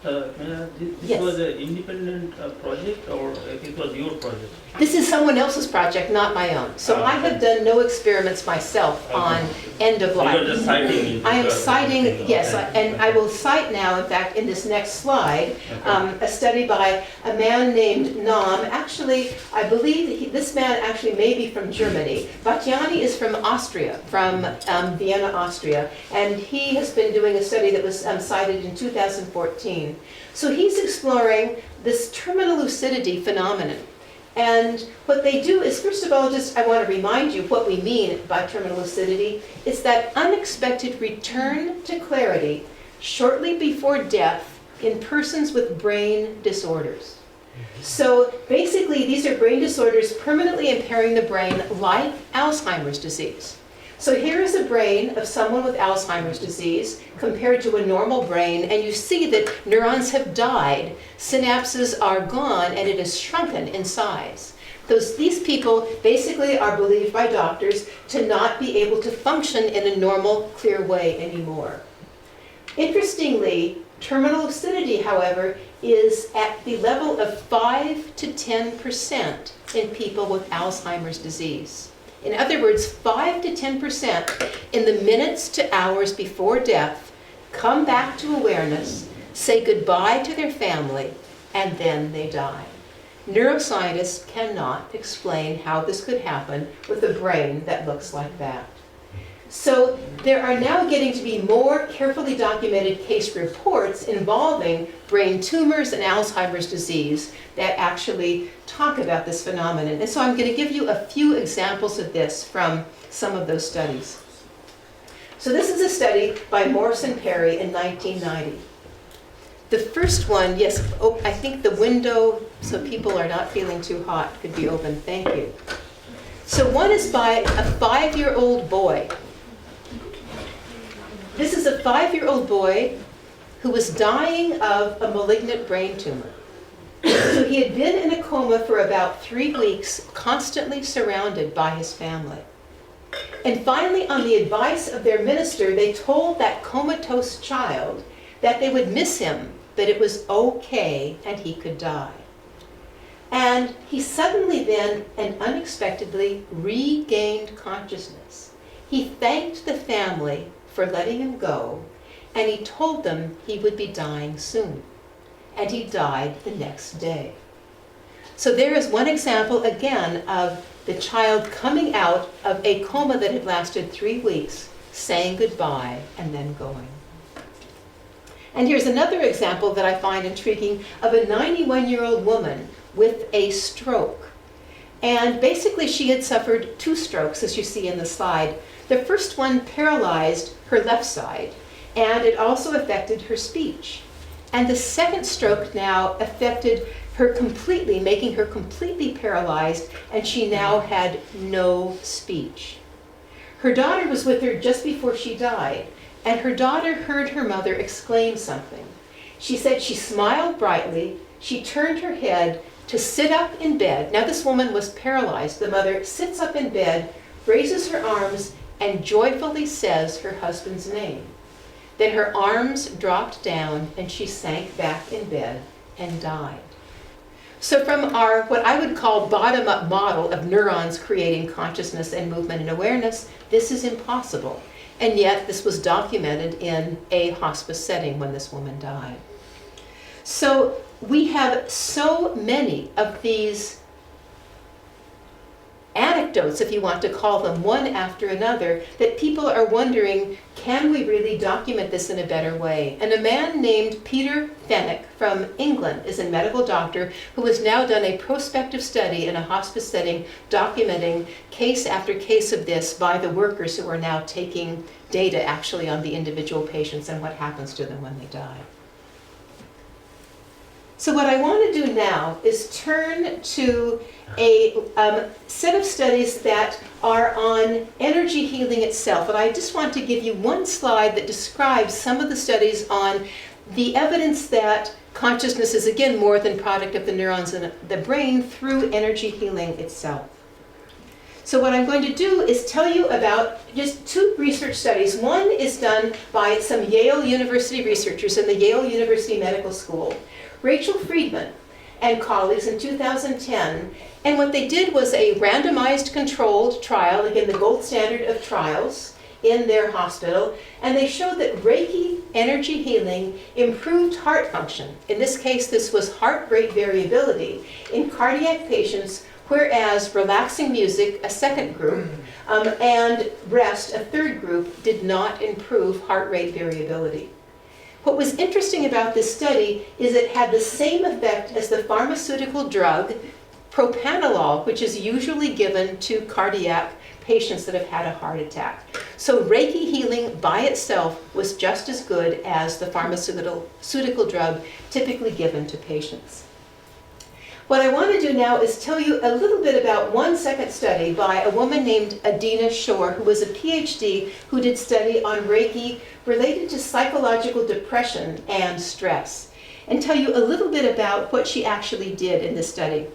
Speaker 7: This
Speaker 2: Yes.
Speaker 7: was an independent project, or it was your project?
Speaker 2: This is someone else's project, not my own. So I have done no experiments myself on end of
Speaker 7: So
Speaker 2: life.
Speaker 7: you're just citing.
Speaker 2: I am citing, yes,
Speaker 7: Okay.
Speaker 2: and I will cite now, in fact, in this next slide, a study by a man named Nam. Actually, I believe this man actually may be from Germany. Batjani is from Austria, from Vienna, Austria, and he has been doing a study that was cited in 2014. So he's exploring this terminal lucidity phenomenon. And what they do is, first of all, just I want to remind you what we mean by terminal lucidity. It's that unexpected return to clarity shortly before death in persons with brain disorders. So basically, these are brain disorders permanently impairing the brain, like Alzheimer's disease. So here is a brain of someone with Alzheimer's disease compared to a normal brain, and you see that neurons have died, synapses are gone, and it has shrunken in size. These people basically are believed by doctors to not be able to function in a normal, clear way anymore. Interestingly, terminal lucidity, however, is at the level of 5 to 10% in people with Alzheimer's disease. In other words, 5 to 10% in the minutes to hours before death come back to awareness, say goodbye to their family, and then they die. Neuroscientists cannot explain how this could happen with a brain that looks like that. So there are now getting to be more carefully documented case reports involving brain tumors and Alzheimer's disease that actually talk about this phenomenon. And so I'm going to give you a few examples of this from some of those studies. So this is a study by Morse and Perry in 1990. The first one, yes, I think the window, so people are not feeling too hot, could be open. Thank you. So one is by a 5-year-old boy. This is a 5-year-old boy who was dying of a malignant brain tumor. So he had been in a coma for about 3 weeks, constantly surrounded by his family. And finally, on the advice of their minister, they told that comatose child that they would miss him, that it was okay, and he could die. And he suddenly then and unexpectedly regained consciousness. He thanked the family for letting him go, and he told them he would be dying soon. And he died the next day. So there is one example, again, of the child coming out of a coma that had lasted 3 weeks, saying goodbye, and then going. And here's another example that I find intriguing of a 91-year-old woman with a stroke. And basically she had suffered 2 strokes, as you see in the slide. The first one paralyzed her left side, and it also affected her speech. And the second stroke now affected her completely, making her completely paralyzed, and she now had no speech. Her daughter was with her just before she died, and her daughter heard her mother exclaim something. She said she smiled brightly, she turned her head to sit up in bed. Now this woman was paralyzed. The mother sits up in bed, raises her arms, and joyfully says her husband's name. Then her arms dropped down and she sank back in bed and died. So from our, what I would call bottom-up model of neurons creating consciousness and movement and awareness, this is impossible. And yet this was documented in a hospice setting when this woman died. So we have so many of these anecdotes, if you want to call them, one after another, that people are wondering, can we really document this in a better way? And a man named Peter Fenwick from England is a medical doctor who has now done a prospective study in a hospice setting documenting case after case of this by the workers who are now taking data actually on the individual patients and what happens to them when they die. So what I want to do now is turn to a set of studies that are on energy healing itself. And I just want to give you one slide that describes some of the studies on the evidence that consciousness is, again, more than product of the neurons in the brain through energy healing itself. So what I'm going to do is tell you about just 2 brief research studies. One is done by some Yale University researchers in the Yale University Medical School, Rachel Friedman and colleagues in 2010. And what they did was a randomized controlled trial, again, the gold standard of trials in their hospital, and they showed that Reiki energy healing improved heart function. In this case, this was heart rate variability in cardiac patients, whereas relaxing music, a second group, and rest, a third group, did not improve heart rate variability. What was interesting about this study is it had the same effect as the pharmaceutical drug propranolol, which is usually given to cardiac patients that have had a heart attack. So Reiki healing by itself was just as good as the pharmaceutical drug typically given to patients. What I want to do now is tell you a little bit about one second study by a woman named Adina Shore, who was a PhD who did study on Reiki related to psychological depression and stress, and tell you a little bit about what she actually did in this study.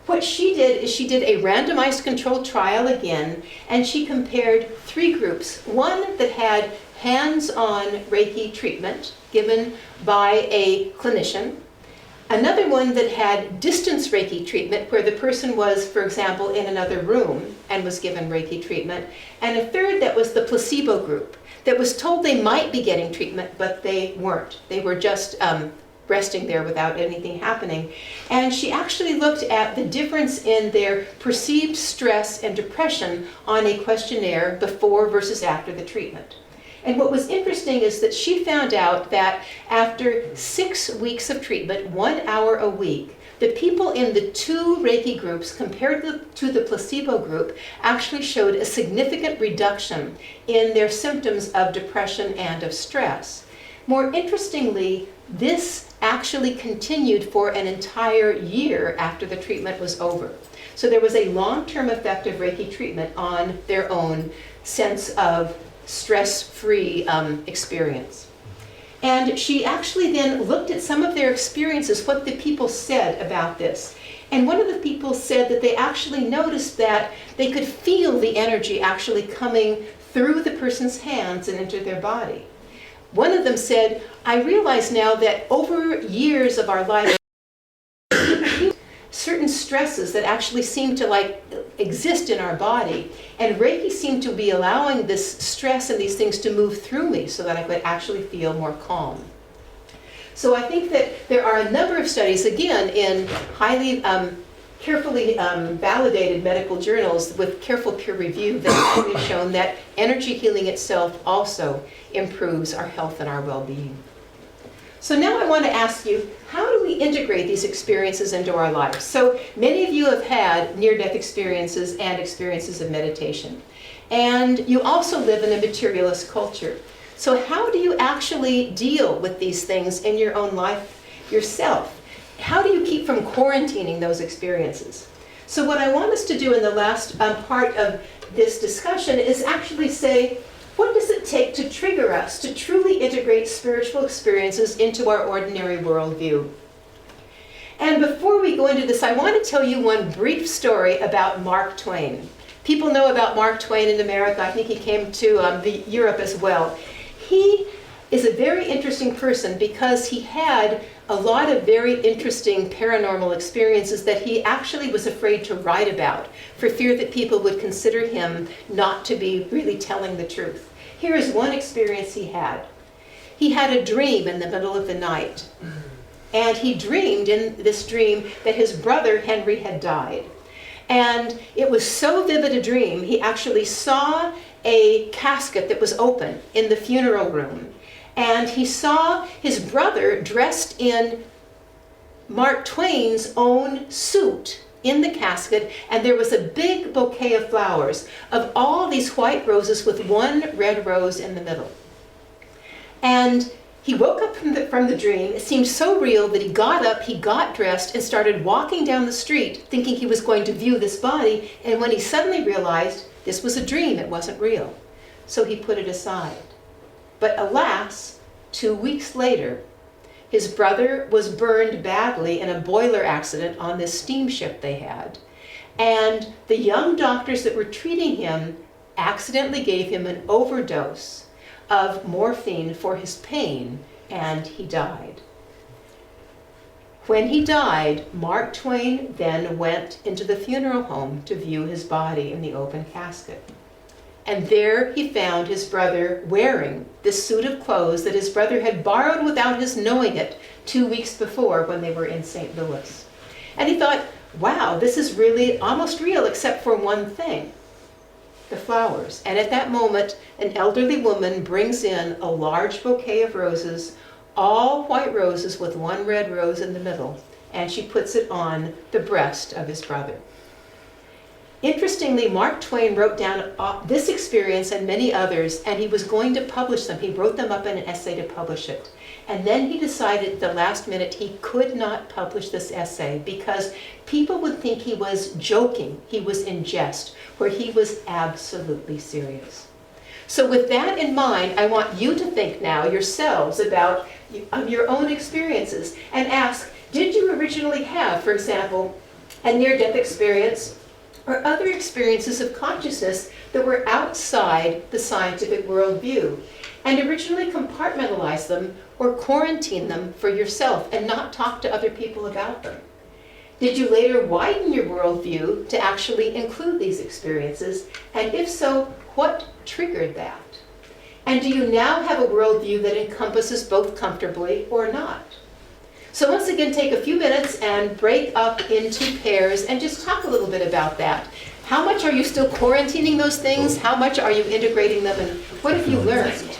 Speaker 2: What she did is she did a randomized controlled trial again, and she compared three groups. One that had hands-on Reiki treatment given by a clinician, another one that had distance Reiki treatment where the person was, for example, in another room and was given Reiki treatment, and a third that was the placebo group that was told they might be getting treatment, but they weren't. They were just resting there without anything happening. And she actually looked at the difference in their perceived stress and depression on a questionnaire before versus after the treatment. And what was interesting is that she found out that after 6 weeks of treatment, 1 hour a week, the people in the two Reiki groups compared to the placebo group actually showed a significant reduction in their symptoms of depression and of stress. More interestingly, this actually continued for an entire year after the treatment was over. So there was a long-term effect of Reiki treatment on their own sense of stress-free experience. And she actually then looked at some of their experiences, what the people said about this. And one of the people said that they actually noticed that they could feel the energy actually coming through the person's hands and into their body. One of them said, I realize now that over years of our life, certain stresses that actually seem to exist in our body, and Reiki seemed to be allowing this stress and these things to move through me so that I could actually feel more calm. So I think that there are a number of studies, again, in highly carefully validated medical journals with careful peer review that have shown that energy healing itself also improves our health and our well-being. So now I want to ask you, how do we integrate these experiences into our lives? So many of you have had near-death experiences and experiences of meditation. And you also live in a materialist culture. So how do you actually deal with these things in your own life yourself? How do you keep from quarantining those experiences? So what I want us to do in the last part of this discussion is actually say, what does it take to trigger us to truly integrate spiritual experiences into our ordinary worldview? And before we go into this, I want to tell you one brief story about Mark Twain. People know about Mark Twain in America. I think he came to Europe as well. He is a very interesting person because he had a lot of very interesting paranormal experiences that he actually was afraid to write about for fear that people would consider him not to be really telling the truth. Here is one experience he had. He had a dream in the middle of the night. And he dreamed in this dream that his brother Henry had died. And it was so vivid a dream, he actually saw a casket that was open in the funeral room. And he saw his brother dressed in Mark Twain's own suit in the casket, and there was a big bouquet of flowers, of all these white roses with one red rose in the middle. And he woke up from the dream. It seemed so real that he got up, he got dressed, and started walking down the street thinking he was going to view this body, and when he suddenly realized this was a dream, it wasn't real. So he put it aside. But alas, 2 weeks later, his brother was burned badly in a boiler accident on this steamship they had. And the young doctors that were treating him accidentally gave him an overdose of morphine for his pain, and he died. When he died, Mark Twain then went into the funeral home to view his body in the open casket. And there he found his brother wearing this suit of clothes that his brother had borrowed without his knowing it 2 weeks before when they were in St. Louis. And he thought, wow, this is really almost real except for one thing, the flowers. And at that moment, an elderly woman brings in a large bouquet of roses, all white roses with one red rose in the middle, and she puts it on the breast of his brother. Interestingly, Mark Twain wrote down this experience and many others, and he was going to publish them. He wrote them up in an essay to publish it. And then he decided at the last minute he could not publish this essay because people would think he was joking, he was in jest, where he was absolutely serious. So with that in mind, I want you to think now yourselves about your own experiences and ask, did you originally have, for example, a near-death experience or other experiences of consciousness that were outside the scientific worldview, and originally compartmentalize them or quarantine them for yourself and not talk to other people about them? Did you later widen your worldview to actually include these experiences? And if so, what triggered that? And do you now have a worldview that encompasses both comfortably or not? So once again, take a few minutes and break up into pairs and just talk a little bit about that. How much are you still quarantining those things? How much are you integrating them? And what have you learned?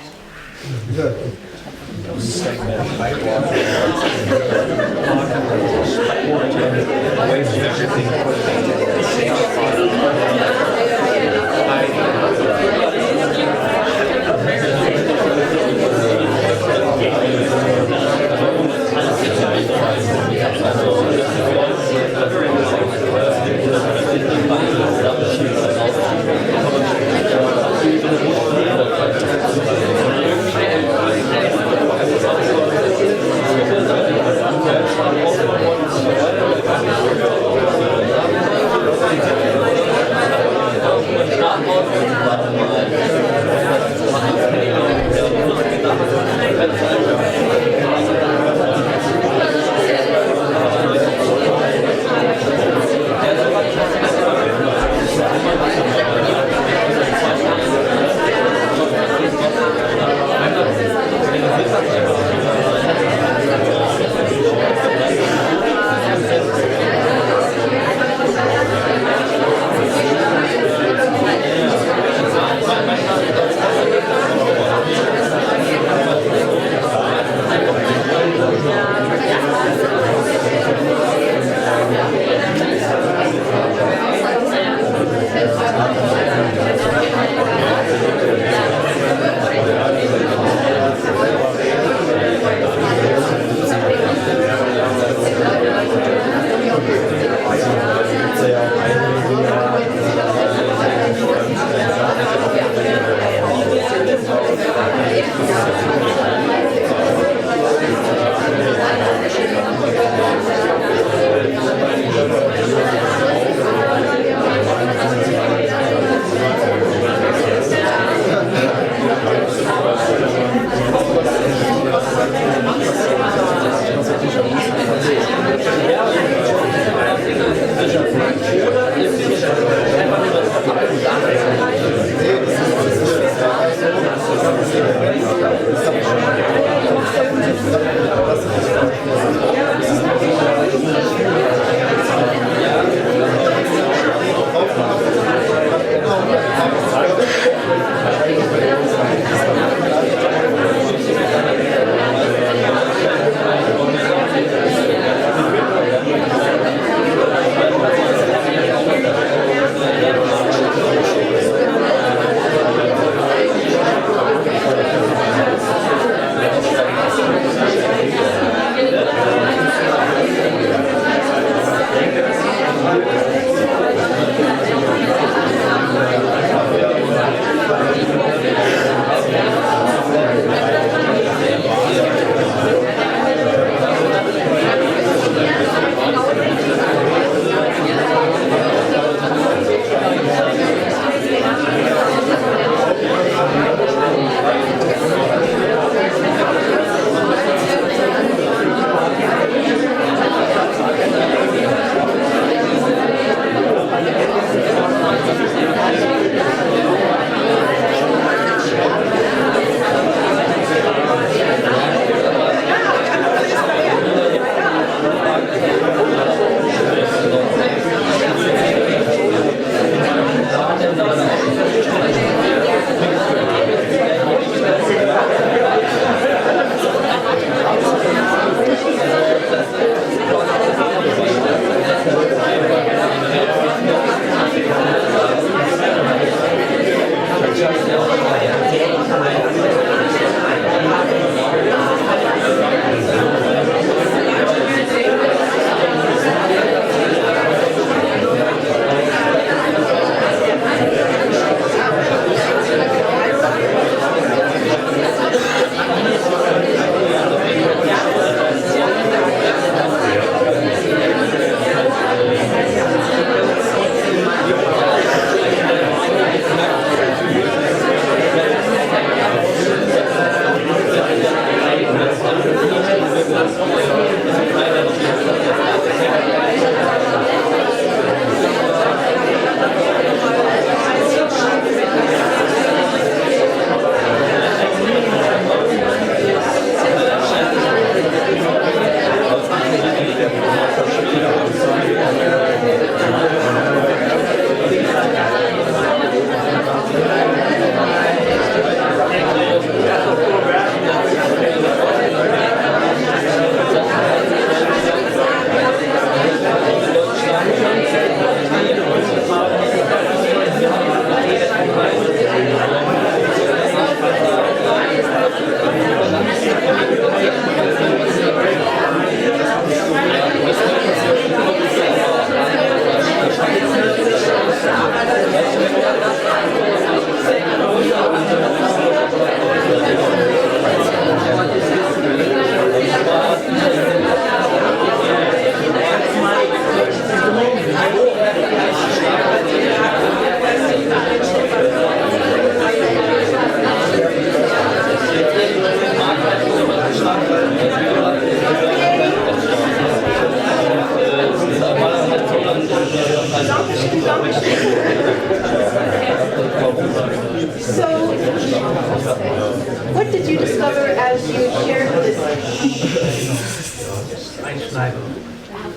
Speaker 2: What did you discover as you shared this?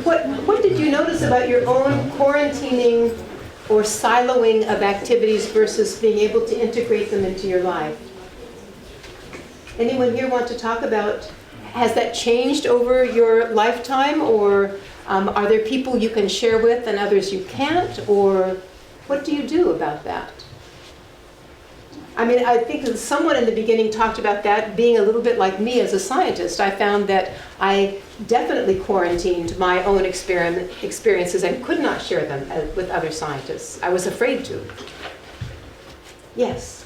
Speaker 2: What did you notice about your own quarantining or siloing of activities versus being able to integrate them into your life? Anyone here want to talk about, has that changed over your lifetime, or are there people you can share with and others you can't, or what do you do about that? I mean, I think someone in the beginning talked about that being a little bit like me as a scientist. I found that I definitely quarantined my own experiences and could not share them with other scientists. I was afraid to. Yes?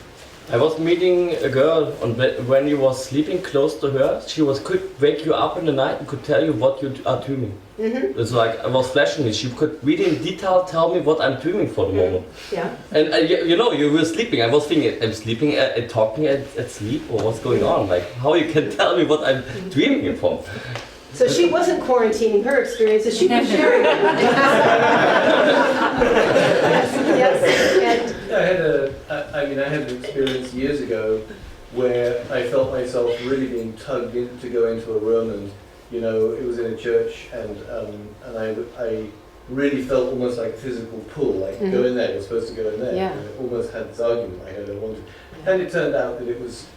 Speaker 9: I was meeting a girl, and when you was sleeping close to her, she could wake you up in the night and could tell you what you are dreaming. Mm-hmm. It's like, I was flashing it. She could really in detail tell me what I'm dreaming for the moment.
Speaker 2: Yeah.
Speaker 9: And you know, you were sleeping. I was thinking, I'm sleeping and talking at sleep, or what's going on? Like, how you can tell me what I'm dreaming for?
Speaker 2: So she wasn't quarantining her experiences, she was sharing them. Yes.
Speaker 4: I had an experience years ago where I felt myself really being tugged in to go into a room, and you know, it was in a church, and I really felt almost like a physical pull, like go in there, you're supposed to go in there.
Speaker 2: Yeah.
Speaker 4: And I almost had this argument in my head, I wanted. And it turned out that it was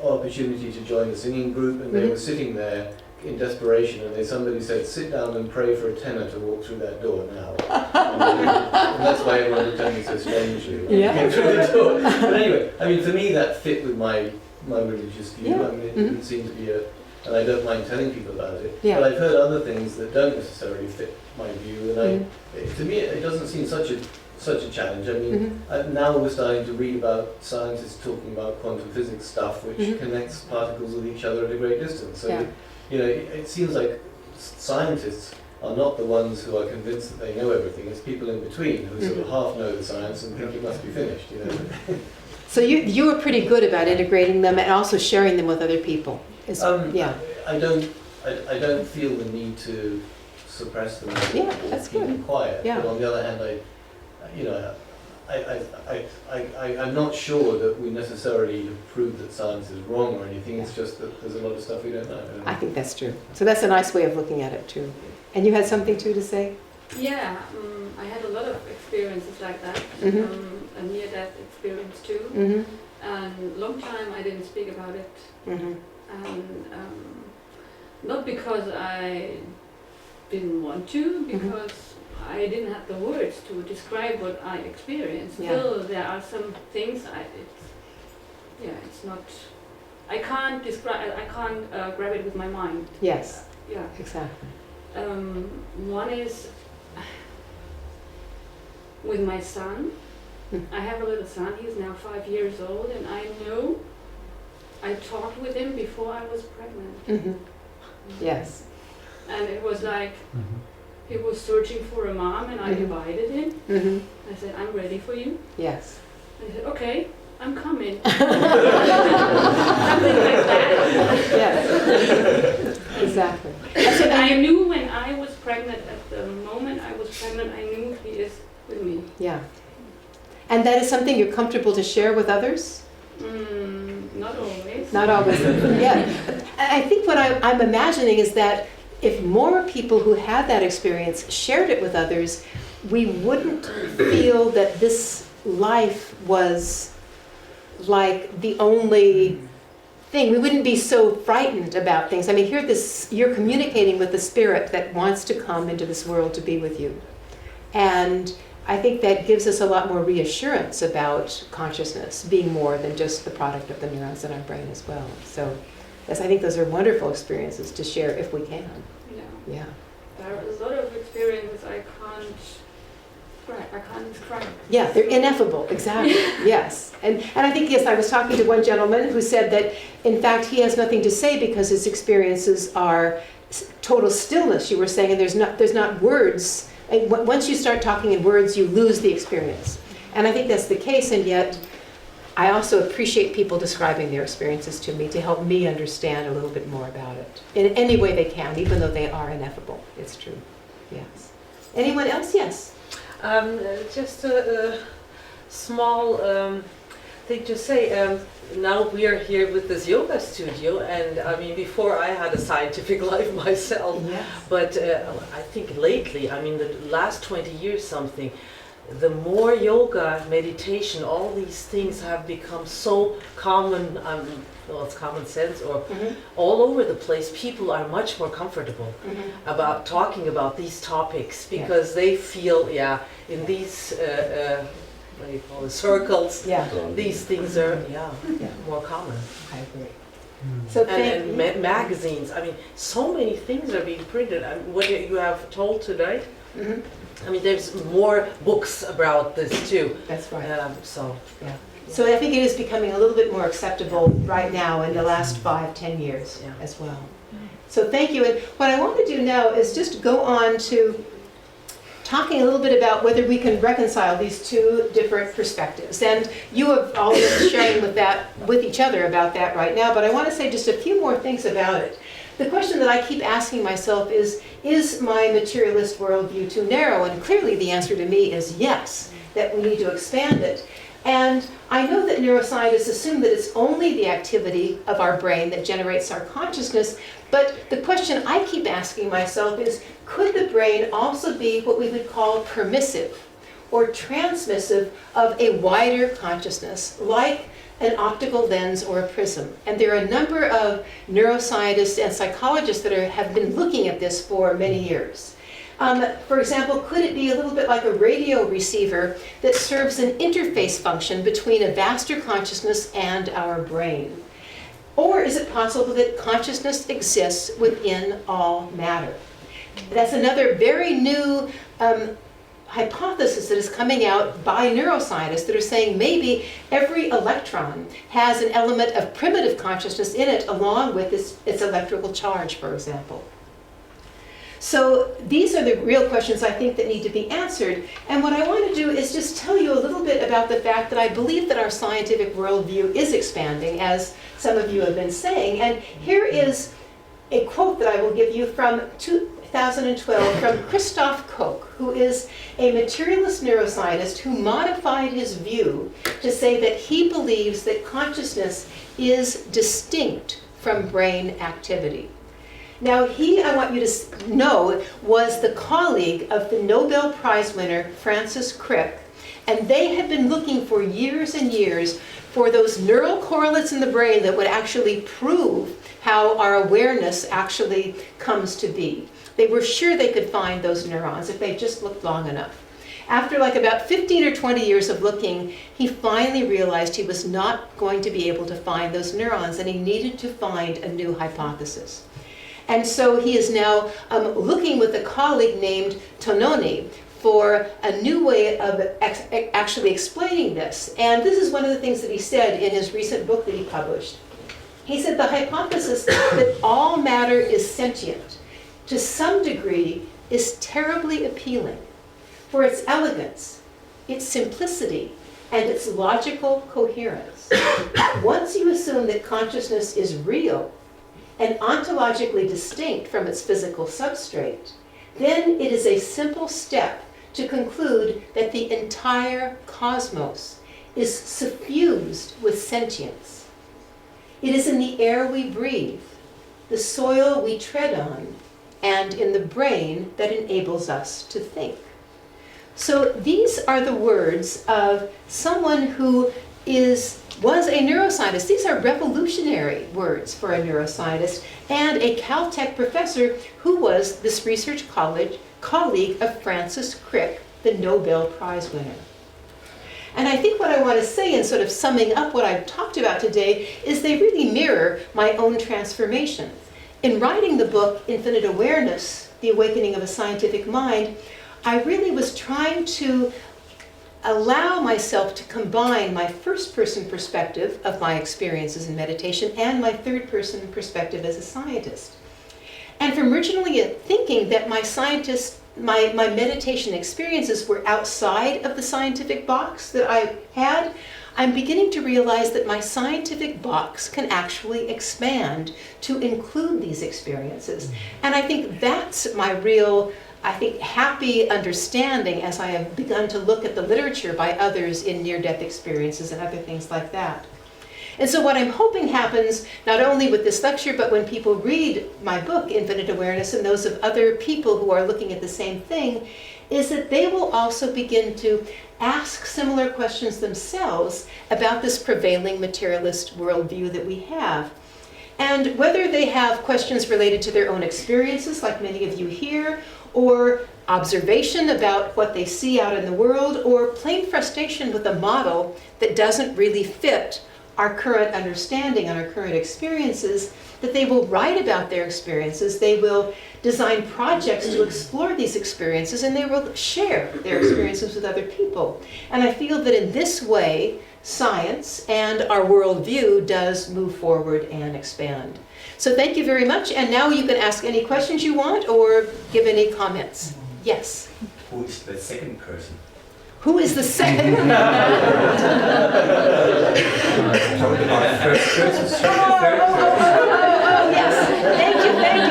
Speaker 4: an opportunity to join a singing group, and they were sitting there in desperation, and somebody said, sit down and pray for a tenor to walk through that door now. And that's why everyone looked at me so strangely when I came through the door. But anyway, I mean, for me that fit with my religious view.
Speaker 2: Yeah.
Speaker 4: I mean, it didn't seem to be and I don't mind telling people about it.
Speaker 2: Yeah.
Speaker 4: But I've heard other things that don't necessarily fit my view, and to me it doesn't seem such a challenge. I mean, now we're starting to read about scientists talking about quantum physics stuff, which connects particles with each other at a great distance. So, you know, it seems like scientists are not the ones who are convinced that they know everything. It's people in between who sort of half know the science and think it must be finished, you know.
Speaker 2: So you were pretty good about integrating them and also sharing them with other people.
Speaker 4: I don't feel the need to suppress them.
Speaker 2: Yeah, that's
Speaker 4: keep
Speaker 2: good.
Speaker 4: them quiet.
Speaker 2: Yeah.
Speaker 4: But on the other hand, I'm not sure that we necessarily have proved that science is wrong or anything. It's just that there's a lot of stuff we don't know.
Speaker 2: I think that's true. So that's a nice way of looking at it too. And you had something too to say?
Speaker 3: Yeah, I had a lot of experiences like that. A near-death experience too. And long time I didn't speak about it. And not because I didn't want to, because I didn't have the words to describe what I experienced. Still, there are some things it's not. I can't describe. I can't grab it with my mind.
Speaker 2: Yes.
Speaker 3: Yeah.
Speaker 2: Exactly.
Speaker 3: One is with my son. I have a little son. He's now 5 years old, and I know I talked with him before I was pregnant.
Speaker 2: Yes.
Speaker 3: And it was like he was searching for a mom, and I invited him. I said, I'm ready for you.
Speaker 2: Yes.
Speaker 3: And he said, okay, I'm coming. Something like that.
Speaker 2: Yes. Exactly.
Speaker 3: So I knew when I was pregnant, at the moment I was pregnant, I knew he is with me.
Speaker 2: Yeah. And that is something you're comfortable to share with others?
Speaker 3: Not always.
Speaker 2: Not always. Yeah. I think what I'm imagining is that if more people who had that experience shared it with others, we wouldn't feel that this life was like the only thing. We wouldn't be so frightened about things. I mean, you're communicating with the spirit that wants to come into this world to be with you. And I think that gives us a lot more reassurance about consciousness being more than just the product of the neurons in our brain as well. So, yes, I think those are wonderful experiences to share if we can. Yeah.
Speaker 3: There are a lot of experiences I can't describe.
Speaker 2: Yeah, they're ineffable, exactly, yes. And I think, yes, I was talking to one gentleman who said that, in fact, he has nothing to say because his experiences are total stillness, you were saying, and there's not words. And once you start talking in words, you lose the experience. And I think that's the case, and yet I also appreciate people describing their experiences to me to help me understand a little bit more about it in any way they can, even though they are ineffable. It's true, yes. Anyone else? Yes?
Speaker 10: Just a small thing to say. Now we are here with this yoga studio, and I mean, before I had a scientific life myself,
Speaker 2: Yes.
Speaker 10: but I think lately, I mean, the last 20 years something, the more yoga, meditation, all these things have become so common, well, it's common sense, or all over the place. People are much more comfortable about talking about these topics because they feel, in these what do you call it, circles, these things are more common.
Speaker 2: I agree. So
Speaker 10: And magazines, I mean, so many things are being printed. I mean, what you have told today, I mean, there's more books about this too.
Speaker 2: That's right.
Speaker 10: So
Speaker 2: I think it is becoming a little bit more acceptable right now in the last 5-10 years as well. So thank you. And what I want to do now is just go on to talking a little bit about whether we can reconcile these two different perspectives. And you have all been sharing with each other about that right now, but I want to say just a few more things about it. The question that I keep asking myself is my materialist worldview too narrow? And clearly the answer to me is yes, that we need to expand it. And I know that neuroscientists assume that it's only the activity of our brain that generates our consciousness, but the question I keep asking myself is, could the brain also be what we would call permissive or transmissive of a wider consciousness, like an optical lens or a prism? And there are a number of neuroscientists and psychologists that have been looking at this for many years. For example, could it be a little bit like a radio receiver that serves an interface function between a vaster consciousness and our brain? Or is it possible that consciousness exists within all matter? That's another very new hypothesis that is coming out by neuroscientists that are saying maybe every electron has an element of primitive consciousness in it along with its electrical charge, for example. So these are the real questions I think that need to be answered. And what I want to do is just tell you a little bit about the fact that I believe that our scientific worldview is expanding, as some of you have been saying. And here is a quote that I will give you from 2012 from Christoph Koch, who is a materialist neuroscientist who modified his view to say that he believes that consciousness is distinct from brain activity. Now, I want you to know, was the colleague of the Nobel Prize winner Francis Crick, and they had been looking for years and years for those neural correlates in the brain that would actually prove how our awareness actually comes to be. They were sure they could find those neurons if they just looked long enough. After like about 15 or 20 years of looking, he finally realized he was not going to be able to find those neurons, and he needed to find a new hypothesis. And so he is now looking with a colleague named Tononi for a new way of actually explaining this. And this is one of the things that he said in his recent book that he published. He said the hypothesis that all matter is sentient, to some degree, is terribly appealing for its elegance, its simplicity, and its logical coherence. Once you assume that consciousness is real and ontologically distinct from its physical substrate, then it is a simple step to conclude that the entire cosmos is suffused with sentience. It is in the air we breathe, the soil we tread on, and in the brain that enables us to think. So these are the words of someone who was a neuroscientist. These are revolutionary words for a neuroscientist, and a Caltech professor who was this research colleague of Francis Crick, the Nobel Prize winner. And I think what I want to say in sort of summing up what I've talked about today is they really mirror my own transformation. In writing the book, Infinite Awareness, The Awakening of a Scientific Mind, I really was trying to allow myself to combine my first-person perspective of my experiences in meditation and my third-person perspective as a scientist. And from originally thinking that my meditation experiences were outside of the scientific box that I had, I'm beginning to realize that my scientific box can actually expand to include these experiences. And I think that's my real I think, happy understanding as I have begun to look at the literature by others in near-death experiences and other things like that. And so what I'm hoping happens, not only with this lecture, but when people read my book, Infinite Awareness, and those of other people who are looking at the same thing, is that they will also begin to ask similar questions themselves about this prevailing materialist worldview that we have. And whether they have questions related to their own experiences, like many of you here, or observation about what they see out in the world, or plain frustration with a model that doesn't really fit our current understanding and our current experiences, that they will write about their experiences, they will design projects to explore these experiences, and they will share their experiences with other people. And I feel that in this way, science and our worldview does move forward and expand. So thank you very much, and now you can ask any questions you want or give any comments. Yes?
Speaker 11: Who is the second person?
Speaker 2: Who is the second?
Speaker 11: So the first person, second, third person.
Speaker 2: Yes, thank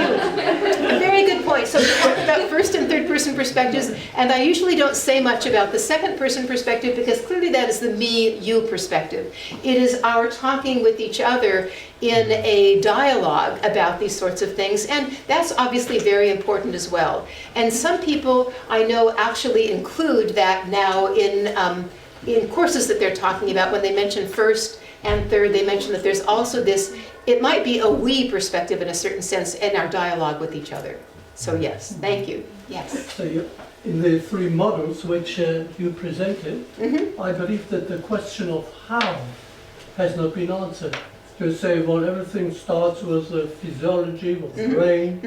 Speaker 2: you. Very good point. So we talk about first and third person perspectives, and I usually don't say much about the second person perspective because clearly that is the me-you perspective. It is our talking with each other in a dialogue about these sorts of things, and that's obviously very important as well. And some people I know actually include that now in courses that they're talking about. When they mention first and third, they mention that there's also this, it might be a we perspective in a certain sense in our dialogue with each other. So yes, thank you. Yes.
Speaker 12: So in the three models which you presented, I believe that the question of how has not been answered. You say, well, everything starts with the physiology of the brain,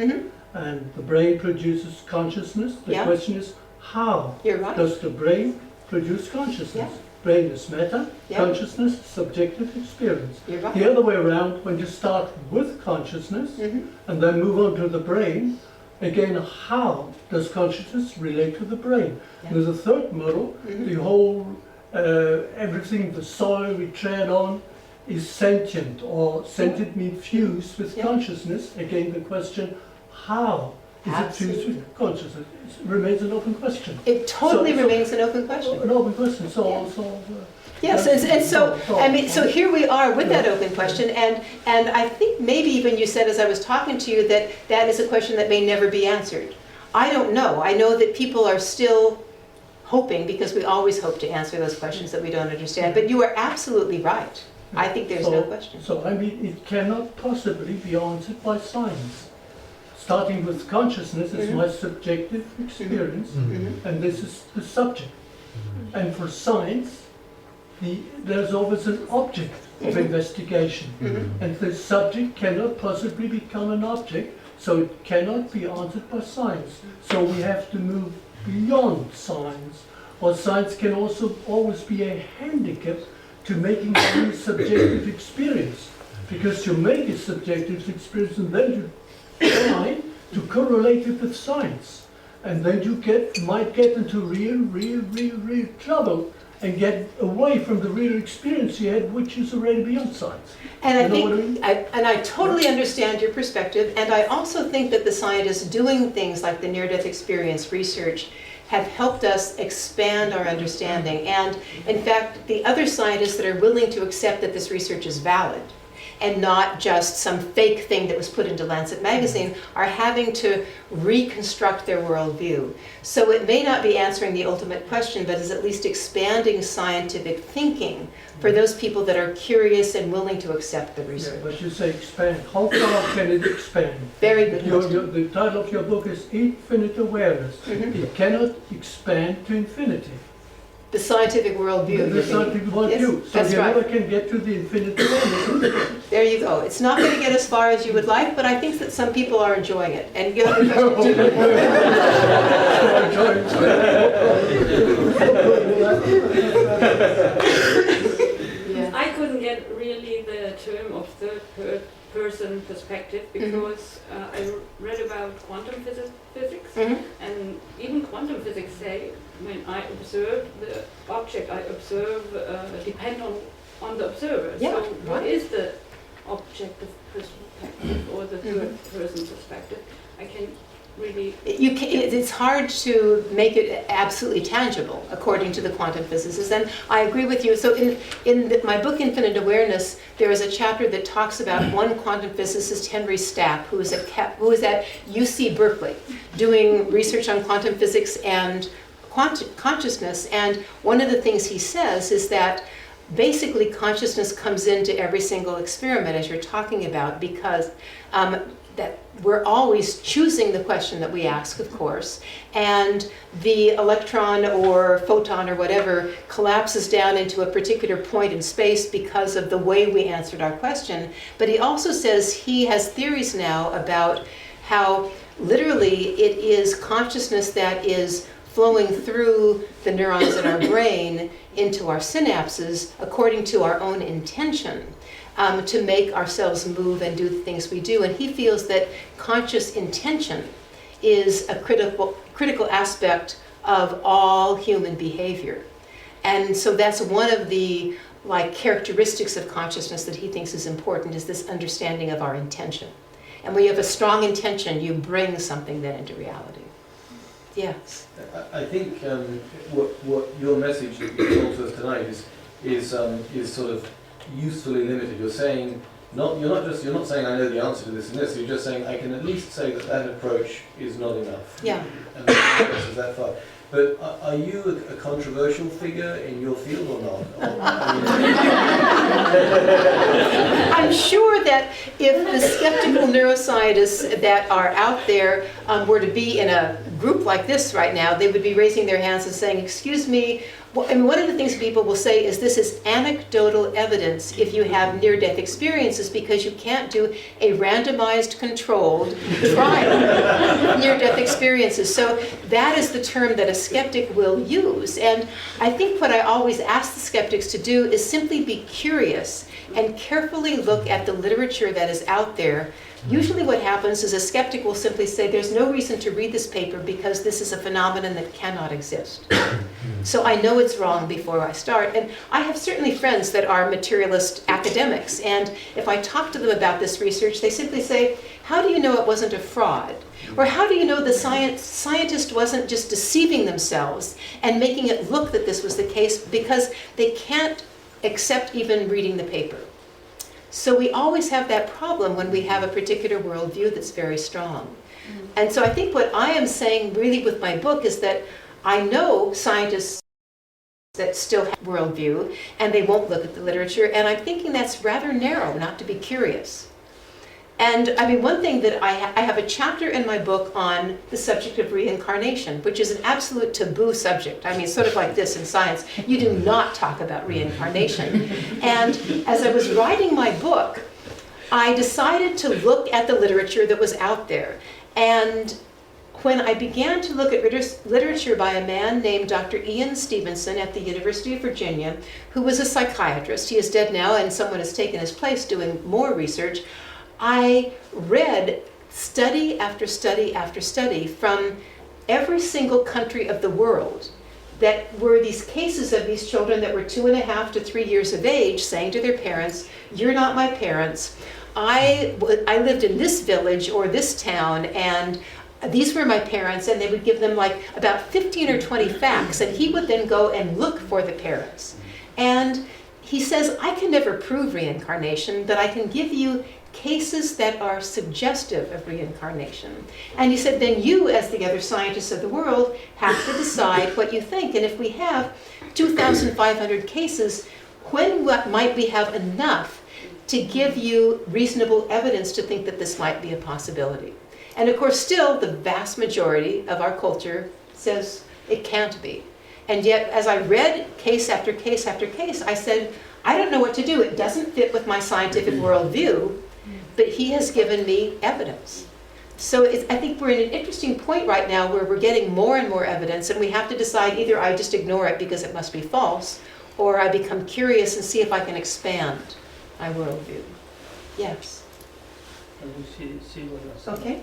Speaker 12: and the brain produces consciousness. The question is, how does the brain produce consciousness? Brain is matter, consciousness, subjective experience. The other way around, when you start with consciousness and then move on to the brain, again, how does consciousness relate to the brain? And there's a third model, the whole, everything, the soil we tread on, is sentient, or sentient means fused with consciousness. Again, the question, how is it fused with consciousness? It remains an open question.
Speaker 2: It totally remains an open question.
Speaker 12: An open question.
Speaker 2: Yes, and so I mean, so here we are with that open question, and I think maybe even you said as I was talking to you that that is a question that may never be answered. I don't know. I know that people are still hoping, because we always hope to answer those questions that we don't understand. But you are absolutely right. I think there's no question.
Speaker 12: So, I mean, it cannot possibly be answered by science. Starting with consciousness is my subjective experience, and this is the subject. And for science, there's always an object of investigation. And the subject cannot possibly become an object, so it cannot be answered by science. So we have to move beyond science. Or science can also always be a handicap to making a subjective experience, because you make a subjective experience and then you try to correlate it with science, and then you might get into real trouble and get away from the real experience you had, which is already beyond science.
Speaker 2: And I totally understand your perspective, and I also think that the scientists doing things like the near-death experience research have helped us expand our understanding. And in fact, the other scientists that are willing to accept that this research is valid and not just some fake thing that was put into Lancet magazine are having to reconstruct their worldview. So it may not be answering the ultimate question, but is at least expanding scientific thinking for those people that are curious and willing to accept the research.
Speaker 12: Yeah, but you say expand. How far can it expand?
Speaker 2: Very good question.
Speaker 12: The title of your book is Infinite Awareness. It cannot expand to infinity.
Speaker 2: The scientific worldview.
Speaker 12: The scientific worldview.
Speaker 2: Yes,
Speaker 12: so you
Speaker 2: right.
Speaker 12: never can get to the infinite awareness.
Speaker 2: There you go. It's not going to get as far as you would like, but I think that some people are enjoying it. And you have a question
Speaker 3: Yeah. I couldn't get really the term of third person perspective because I read about quantum physics, and even quantum physics say when I observe the object I observe depend on the observer.
Speaker 2: Yeah,
Speaker 3: so what is the objective perspective or the third person perspective? I can
Speaker 10: really.
Speaker 2: It's hard to make it absolutely tangible, according to the quantum physicists, and I agree with you. So in my book, Infinite Awareness, there is a chapter that talks about one quantum physicist, Henry Stapp, who is at UC Berkeley, doing research on quantum physics and consciousness, and one of the things he says is that basically consciousness comes into every single experiment, as you're talking about, because that we're always choosing the question that we ask, of course, and the electron or photon or whatever collapses down into a particular point in space because of the way we answered our question. But he also says he has theories now about how literally it is consciousness that is flowing through the neurons in our brain into our synapses according to our own intention. To make ourselves move and do the things we do. And he feels that conscious intention is a critical aspect of all human behavior. And so that's one of the characteristics of consciousness that he thinks is important, is this understanding of our intention. And when you have a strong intention, you bring something then into reality. Yes.
Speaker 4: I think what your message that you told to us tonight is sort of usefully limited. You're saying you're not saying I know the answer to this and this. You're just saying I can at least say that approach is not enough.
Speaker 2: Yeah.
Speaker 4: And that is that far. But are you a controversial figure in your field or not?
Speaker 2: I'm sure that if the skeptical neuroscientists that are out there were to be in a group like this right now, they would be raising their hands and saying, excuse me, one of the things people will say is this is anecdotal evidence if you have near-death experiences, because you can't do a randomized controlled trial of near-death experiences. So that is the term that a skeptic will use. And I think what I always ask the skeptics to do is simply be curious and carefully look at the literature that is out there. Usually what happens is a skeptic will simply say, there's no reason to read this paper because this is a phenomenon that cannot exist. So I know it's wrong before I start. And I have certainly friends that are materialist academics, and if I talk to them about this research, they simply say, how do you know it wasn't a fraud? Or how do you know the scientist wasn't just deceiving themselves and making it look that this was the case, because they can't accept even reading the paper. So we always have that problem when we have a particular worldview that's very strong. And so I think what I am saying really with my book is that I know scientists that still have worldview and they won't look at the literature, and I'm thinking that's rather narrow not to be curious. And I mean, one thing that I have a chapter in my book on the subject of reincarnation, which is an absolute taboo subject. I mean, sort of like this in science. You do not talk about reincarnation. And as I was writing my book, I decided to look at the literature that was out there. And when I began to look at literature by a man named Dr. Ian Stevenson at the University of Virginia, who was a psychiatrist, he is dead now and someone has taken his place doing more research, I read study after study after study from every single country of the world that were these cases of these children that were 2.5 to 3 years of age saying to their parents, you're not my parents, I lived in this village or this town and these were my parents, and they would give them like about 15 or 20 facts, and he would then go and look for the parents. And he says, I can never prove reincarnation, but I can give you cases that are suggestive of reincarnation. And he said, then you, as the other scientists of the world, have to decide what you think. And if we have 2,500 cases, when might we have enough to give you reasonable evidence to think that this might be a possibility? And of course, still, the vast majority of our culture says it can't be. And yet, as I read case after case after case, I said, I don't know what to do. It doesn't fit with my scientific worldview, but he has given me evidence. So I think we're in an interesting point right now where we're getting more and more evidence, and we have to decide either I just ignore it because it must be false, or I become curious and see if I can expand my worldview. Yes. Okay.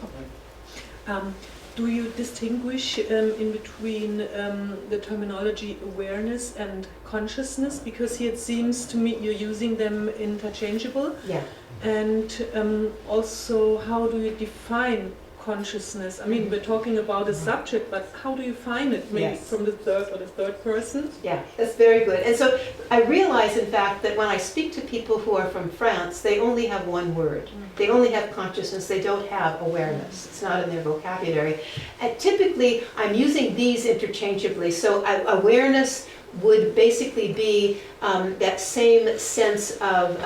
Speaker 13: Do you distinguish in between the terminology awareness and consciousness? Because here it seems to me you're using them interchangeable.
Speaker 2: Yeah.
Speaker 13: And also, how do you define consciousness? I mean, we're talking about a subject, but how do you find it? Maybe
Speaker 2: Yes.
Speaker 13: from the third person?
Speaker 2: Yeah, that's very good. And so I realize, in fact, that when I speak to people who are from France, they only have one word. They only have consciousness. They don't have awareness. It's not in their vocabulary. And typically, I'm using these interchangeably. So awareness would basically be that same sense of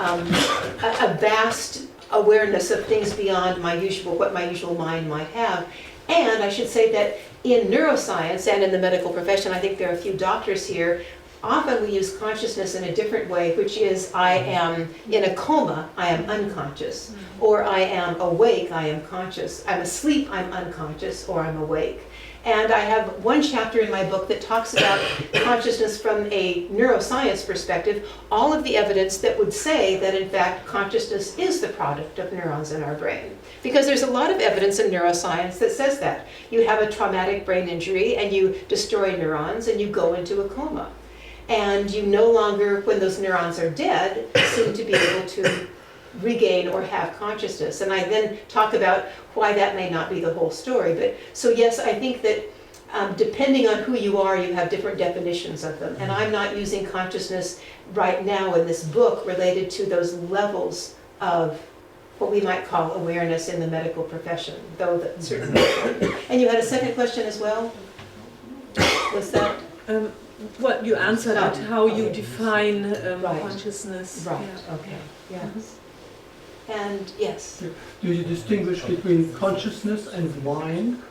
Speaker 2: a vast awareness of things beyond what my usual mind might have. And I should say that in neuroscience and in the medical profession, I think there are a few doctors here, often we use consciousness in a different way, which is I am in a coma, I am unconscious, or I am awake, I am conscious. I'm asleep, I'm unconscious, or I'm awake. And I have one chapter in my book that talks about consciousness from a neuroscience perspective, all of the evidence that would say that in fact consciousness is the product of neurons in our brain. Because there's a lot of evidence in neuroscience that says that. You have a traumatic brain injury and you destroy neurons and you go into a coma. And you no longer, when those neurons are dead, seem to be able to regain or have consciousness. And I then talk about why that may not be the whole story. But so yes, I think that depending on who you are, you have different definitions of them. And I'm not using consciousness right now in this book related to those levels of what we might call awareness in the medical profession, though that certainly. And you had a second question as well? Was that?
Speaker 13: Well, you answered
Speaker 2: Oh,
Speaker 13: it, how you
Speaker 2: okay.
Speaker 13: define
Speaker 2: Right.
Speaker 13: consciousness.
Speaker 2: Right,
Speaker 13: Yeah.
Speaker 2: okay, yes. And yes.
Speaker 12: Do you distinguish between consciousness and mind?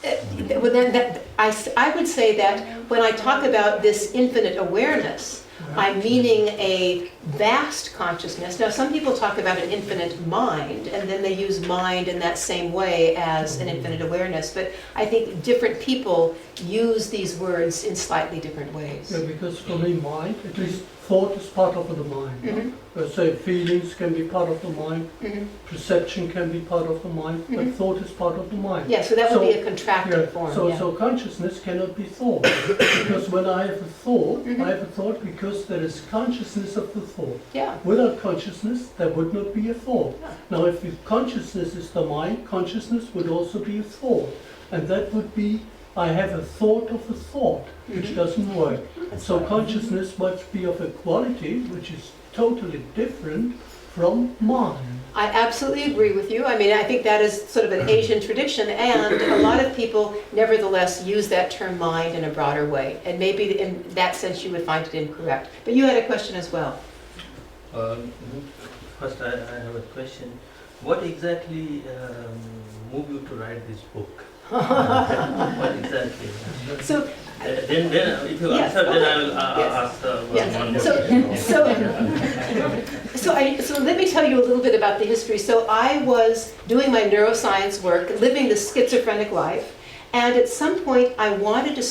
Speaker 2: Well, then I would say that when I talk about this infinite awareness, I'm meaning a vast consciousness. Now, some people talk about an infinite mind, and then they use mind in that same way as an infinite awareness. But I think different people use these words in slightly different ways.
Speaker 12: Yeah, because for me, mind, at least thought is part of the mind. Say feelings can be part of the mind, perception can be part of the mind, but thought is part of the mind.
Speaker 2: Yeah, so that would be a contracted form.
Speaker 12: So consciousness cannot be thought, because when I have a thought, I have a thought because there is consciousness of the thought.
Speaker 2: Yeah.
Speaker 12: Without consciousness, there would not be a thought. Now, if consciousness is the mind, consciousness would also be a thought, and that would be I have a thought of a thought, which doesn't work. So consciousness must be of a quality which is totally different from mind.
Speaker 2: I absolutely agree with you. I mean, I think that is sort of an Asian tradition, and a lot of people nevertheless use that term mind in a broader way. And maybe in that sense you would find it incorrect. But you had a question as well.
Speaker 7: First, I have a question. What exactly moved you to write this book? What exactly?
Speaker 2: So,
Speaker 7: then if you
Speaker 2: yes,
Speaker 7: answer, then
Speaker 2: okay.
Speaker 7: I will ask one more.
Speaker 2: So let me tell you a little bit about the history. So I was doing my neuroscience work, living the schizophrenic life, and at some point I wanted to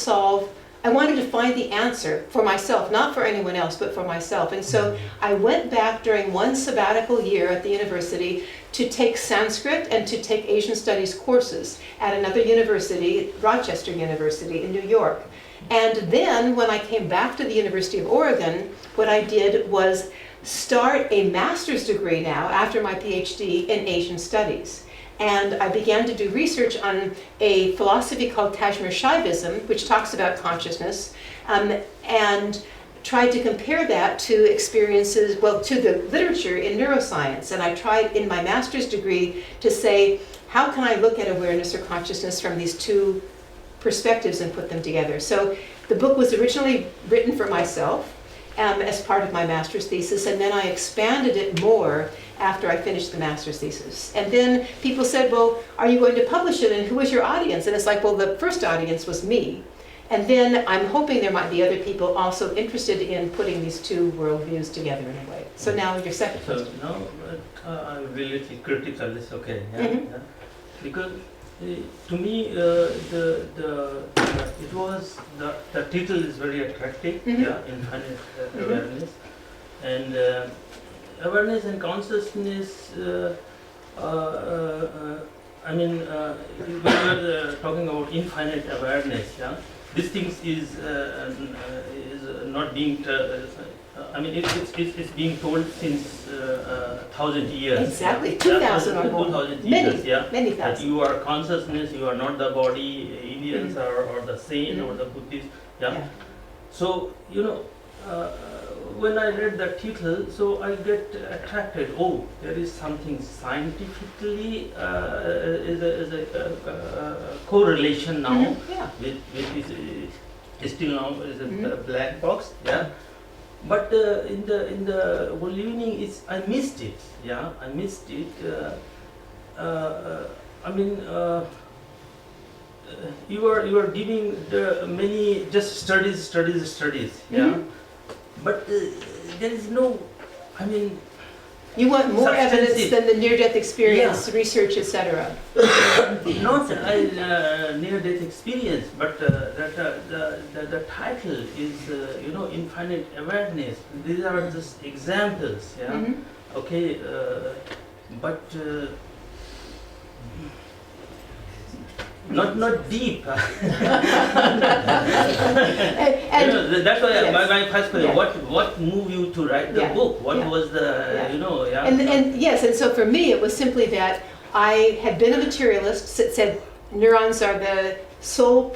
Speaker 2: find the answer for myself, not for anyone else, but for myself. And so I went back during one sabbatical year at the university to take Sanskrit and to take Asian studies courses at another university, Rochester University in New York. And then when I came back to the University of Oregon, what I did was start a master's degree now after my PhD in Asian studies. And I began to do research on a philosophy called Kashmir Shaivism, which talks about consciousness, and tried to compare that to experiences, to the literature in neuroscience. And I tried in my master's degree to say, how can I look at awareness or consciousness from these two perspectives and put them together? So the book was originally written for myself as part of my master's thesis, and then I expanded it more after I finished the master's thesis. And then people said, well, are you going to publish it, and who is your audience? And it's like, well, the first audience was me. And then I'm hoping there might be other people also interested in putting these two worldviews together in a way. So now your second question.
Speaker 7: So now I'm really critical. It's okay. Yeah? Yeah? Because to me, it was the title is very attractive. Yeah, infinite awareness, and awareness and consciousness. I mean, when we are talking about infinite awareness, yeah, these things is not being I mean, it's being told since 1,000 years.
Speaker 2: Exactly,
Speaker 7: yeah?
Speaker 2: 2,000 or more.
Speaker 7: 2,000
Speaker 2: Many,
Speaker 7: years, yeah.
Speaker 2: many
Speaker 7: That
Speaker 2: thousand.
Speaker 7: you are consciousness, you are not the body. Indians or the Saint or the Buddhist, yeah.
Speaker 2: Yeah.
Speaker 7: So when I read the title, so I get attracted. Oh, there is something scientifically is a correlation now
Speaker 2: Yeah.
Speaker 7: with is still now is a black box, yeah. But in the whole evening, I missed it, yeah. I missed it. I mean. You are giving the many just studies, yeah. But there is no, I mean.
Speaker 2: You want more evidence
Speaker 7: substantive.
Speaker 2: than the near-death experience, research, etc.
Speaker 7: Not near-death experience, but the title is infinite awareness. These are just examples, yeah. Okay, but. Not deep.
Speaker 2: And
Speaker 7: that's why
Speaker 2: yes.
Speaker 7: my first question:
Speaker 2: Yeah.
Speaker 7: what moved you to write the
Speaker 2: Yeah.
Speaker 7: book? What
Speaker 2: Yeah.
Speaker 7: was the
Speaker 2: Yeah. And yes, and so for me it was simply that I had been a materialist that said neurons are the sole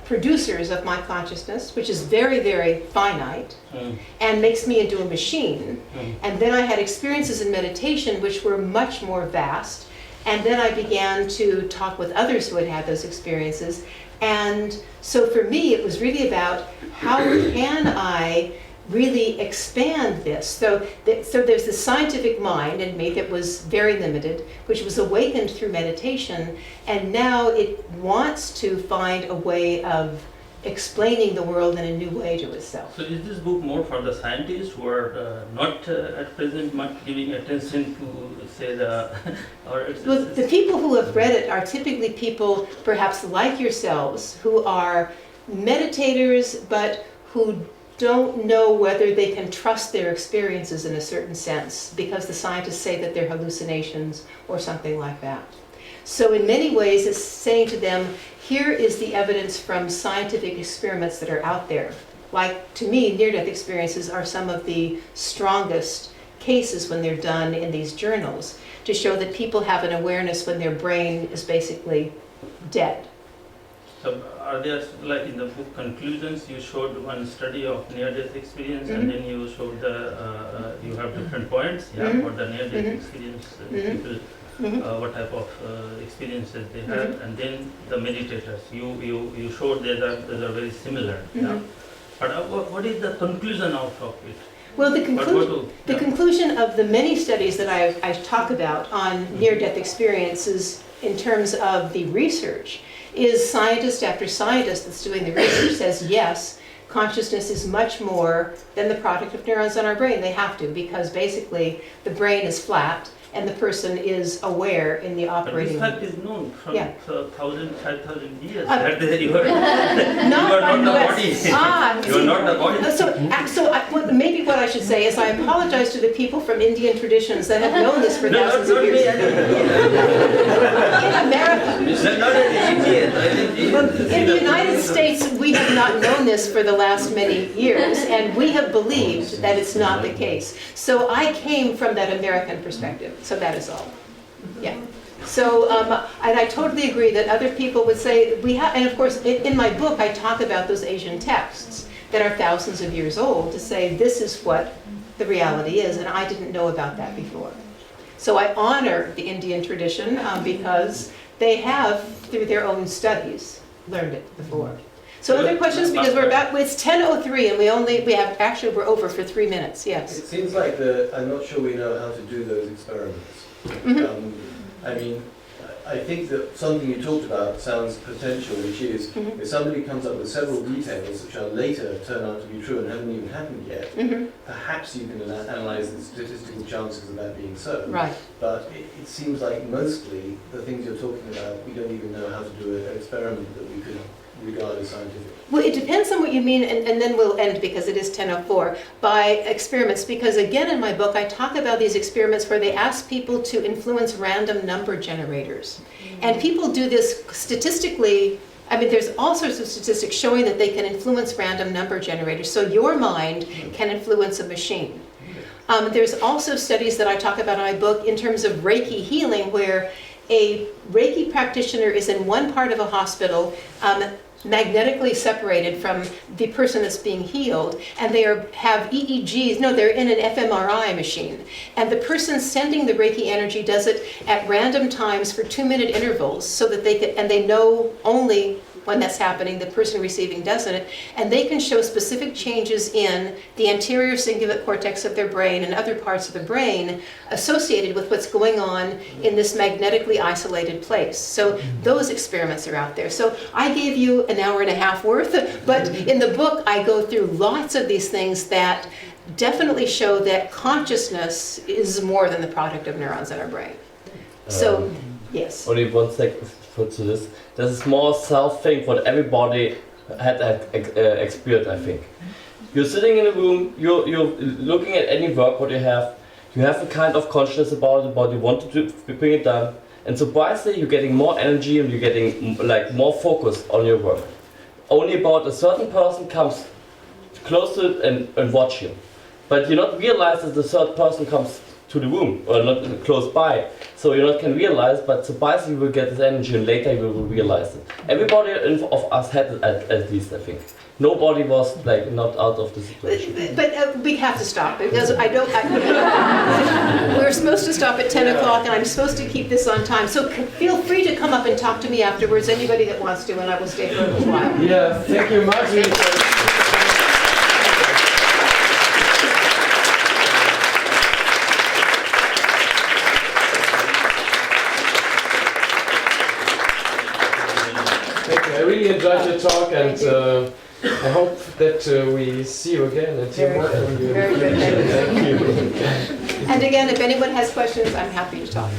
Speaker 2: producers of my consciousness, which is very, very finite, and makes me into a machine. And then I had experiences in meditation which were much more vast. And then I began to talk with others who had had those experiences. And so for me, it was really about how can I really expand this? So there's the scientific mind in me that was very limited, which was awakened through meditation. And now it wants to find a way of explaining the world in a new way to itself.
Speaker 7: So is this book more for the scientists who are not at present much giving attention to, say, the...
Speaker 2: Well, the people who have read it are typically people, perhaps like yourselves, who are meditators, but who don't know whether they can trust their experiences in a certain sense, because the scientists say that they're hallucinations or something like that. So in many ways, it's saying to them, here is the evidence from scientific experiments that are out there. Like, to me, near-death experiences are some of the strongest cases when they're done in these journals, to show that people have an awareness when their brain is basically dead.
Speaker 7: So are there, like in the book conclusions, you showed one study of near-death experience, and then you showed you have different points, for the near-death experience people. What type of experiences they have, and then the meditators. You showed those are very similar. Yeah? But what is the conclusion out of it?
Speaker 2: Well, the conclusion of the many studies that I talk about on near-death experiences in terms of the research is scientist after scientist that's doing the research says yes, consciousness is much more than the product of neurons on our brain. They have to, because basically the brain is flat and the person is aware in the operating.
Speaker 7: But this fact is known from 5,000 years.
Speaker 2: Not
Speaker 7: you are not the body. You are not the body.
Speaker 2: Maybe what I should say is I apologize to the people from Indian traditions that have known this for thousands of years. In America, in the United States, we have not known this for the last many years, and we have believed that it's not the case. So I came from that American perspective. So that is all. Yeah. So, and I totally agree that other people would say, and of course, in my book, I talk about those Asian texts that are thousands of years old to say this is what the reality is, and I didn't know about that before. So I honor the Indian tradition because they have, through their own studies, learned it before. So other questions, because it's 10:03 and we're over for 3 minutes, yes.
Speaker 4: It seems like I'm not sure we know how to do those experiments. I mean, I think that something you talked about sounds potential, which is if somebody comes up with several details which are later turn out to be true and haven't even happened yet, perhaps you can analyze the statistical chances of that being so.
Speaker 2: Right.
Speaker 4: But it seems like mostly the things you're talking about, we don't even know how to do an experiment that we could regard as scientific.
Speaker 2: Well, it depends on what you mean, and then we'll end because it is 10:04, by experiments. Because again, in my book, I talk about these experiments where they ask people to influence random number generators. And people do this statistically I mean, there's all sorts of statistics showing that they can influence random number generators. So your mind can influence a machine. There's also studies that I talk about in my book in terms of Reiki healing, where a Reiki practitioner is in one part of a hospital, magnetically separated from the person that's being healed, and they have EEGs, no, they're in an fMRI machine. And the person sending the Reiki energy does it at random times for 2-minute intervals so that they can, and they know only when that's happening, the person receiving doesn't it, and they can show specific changes in the anterior cingulate cortex of their brain and other parts of the brain associated with what's going on in this magnetically isolated place. So those experiments are out there. So I gave you an hour and a half worth, but in the book I go through lots of these things that definitely show that consciousness is more than the product of neurons in our brain. So, yes.
Speaker 9: Only 1 second to this. There's a small self thing what everybody had experienced, I think. You're sitting in a room, you're looking at any work what you have a kind of consciousness about it, but you want to bring it down, and surprisingly you're getting more energy and you're getting like more focus on your work. Only about a certain person comes close to it and watch you. But you not realize that the third person comes to the room or not close by, so you not can realize, but surprisingly you will get this energy and later you will realize it. Everybody of us had it at least, I think. Nobody was like not out of the situation.
Speaker 2: But we have to stop because we're supposed to stop at 10 o'clock and I'm supposed to keep this on time. So feel free to come up and talk to me afterwards, anybody that wants to, and I will stay for a little while.
Speaker 1: Yeah, thank you, Marjorie. I really enjoyed your talk, and I hope that we see you again and hear more from you.
Speaker 2: Very good.
Speaker 1: Thank you.
Speaker 2: And again, if anyone has questions, I'm happy to talk.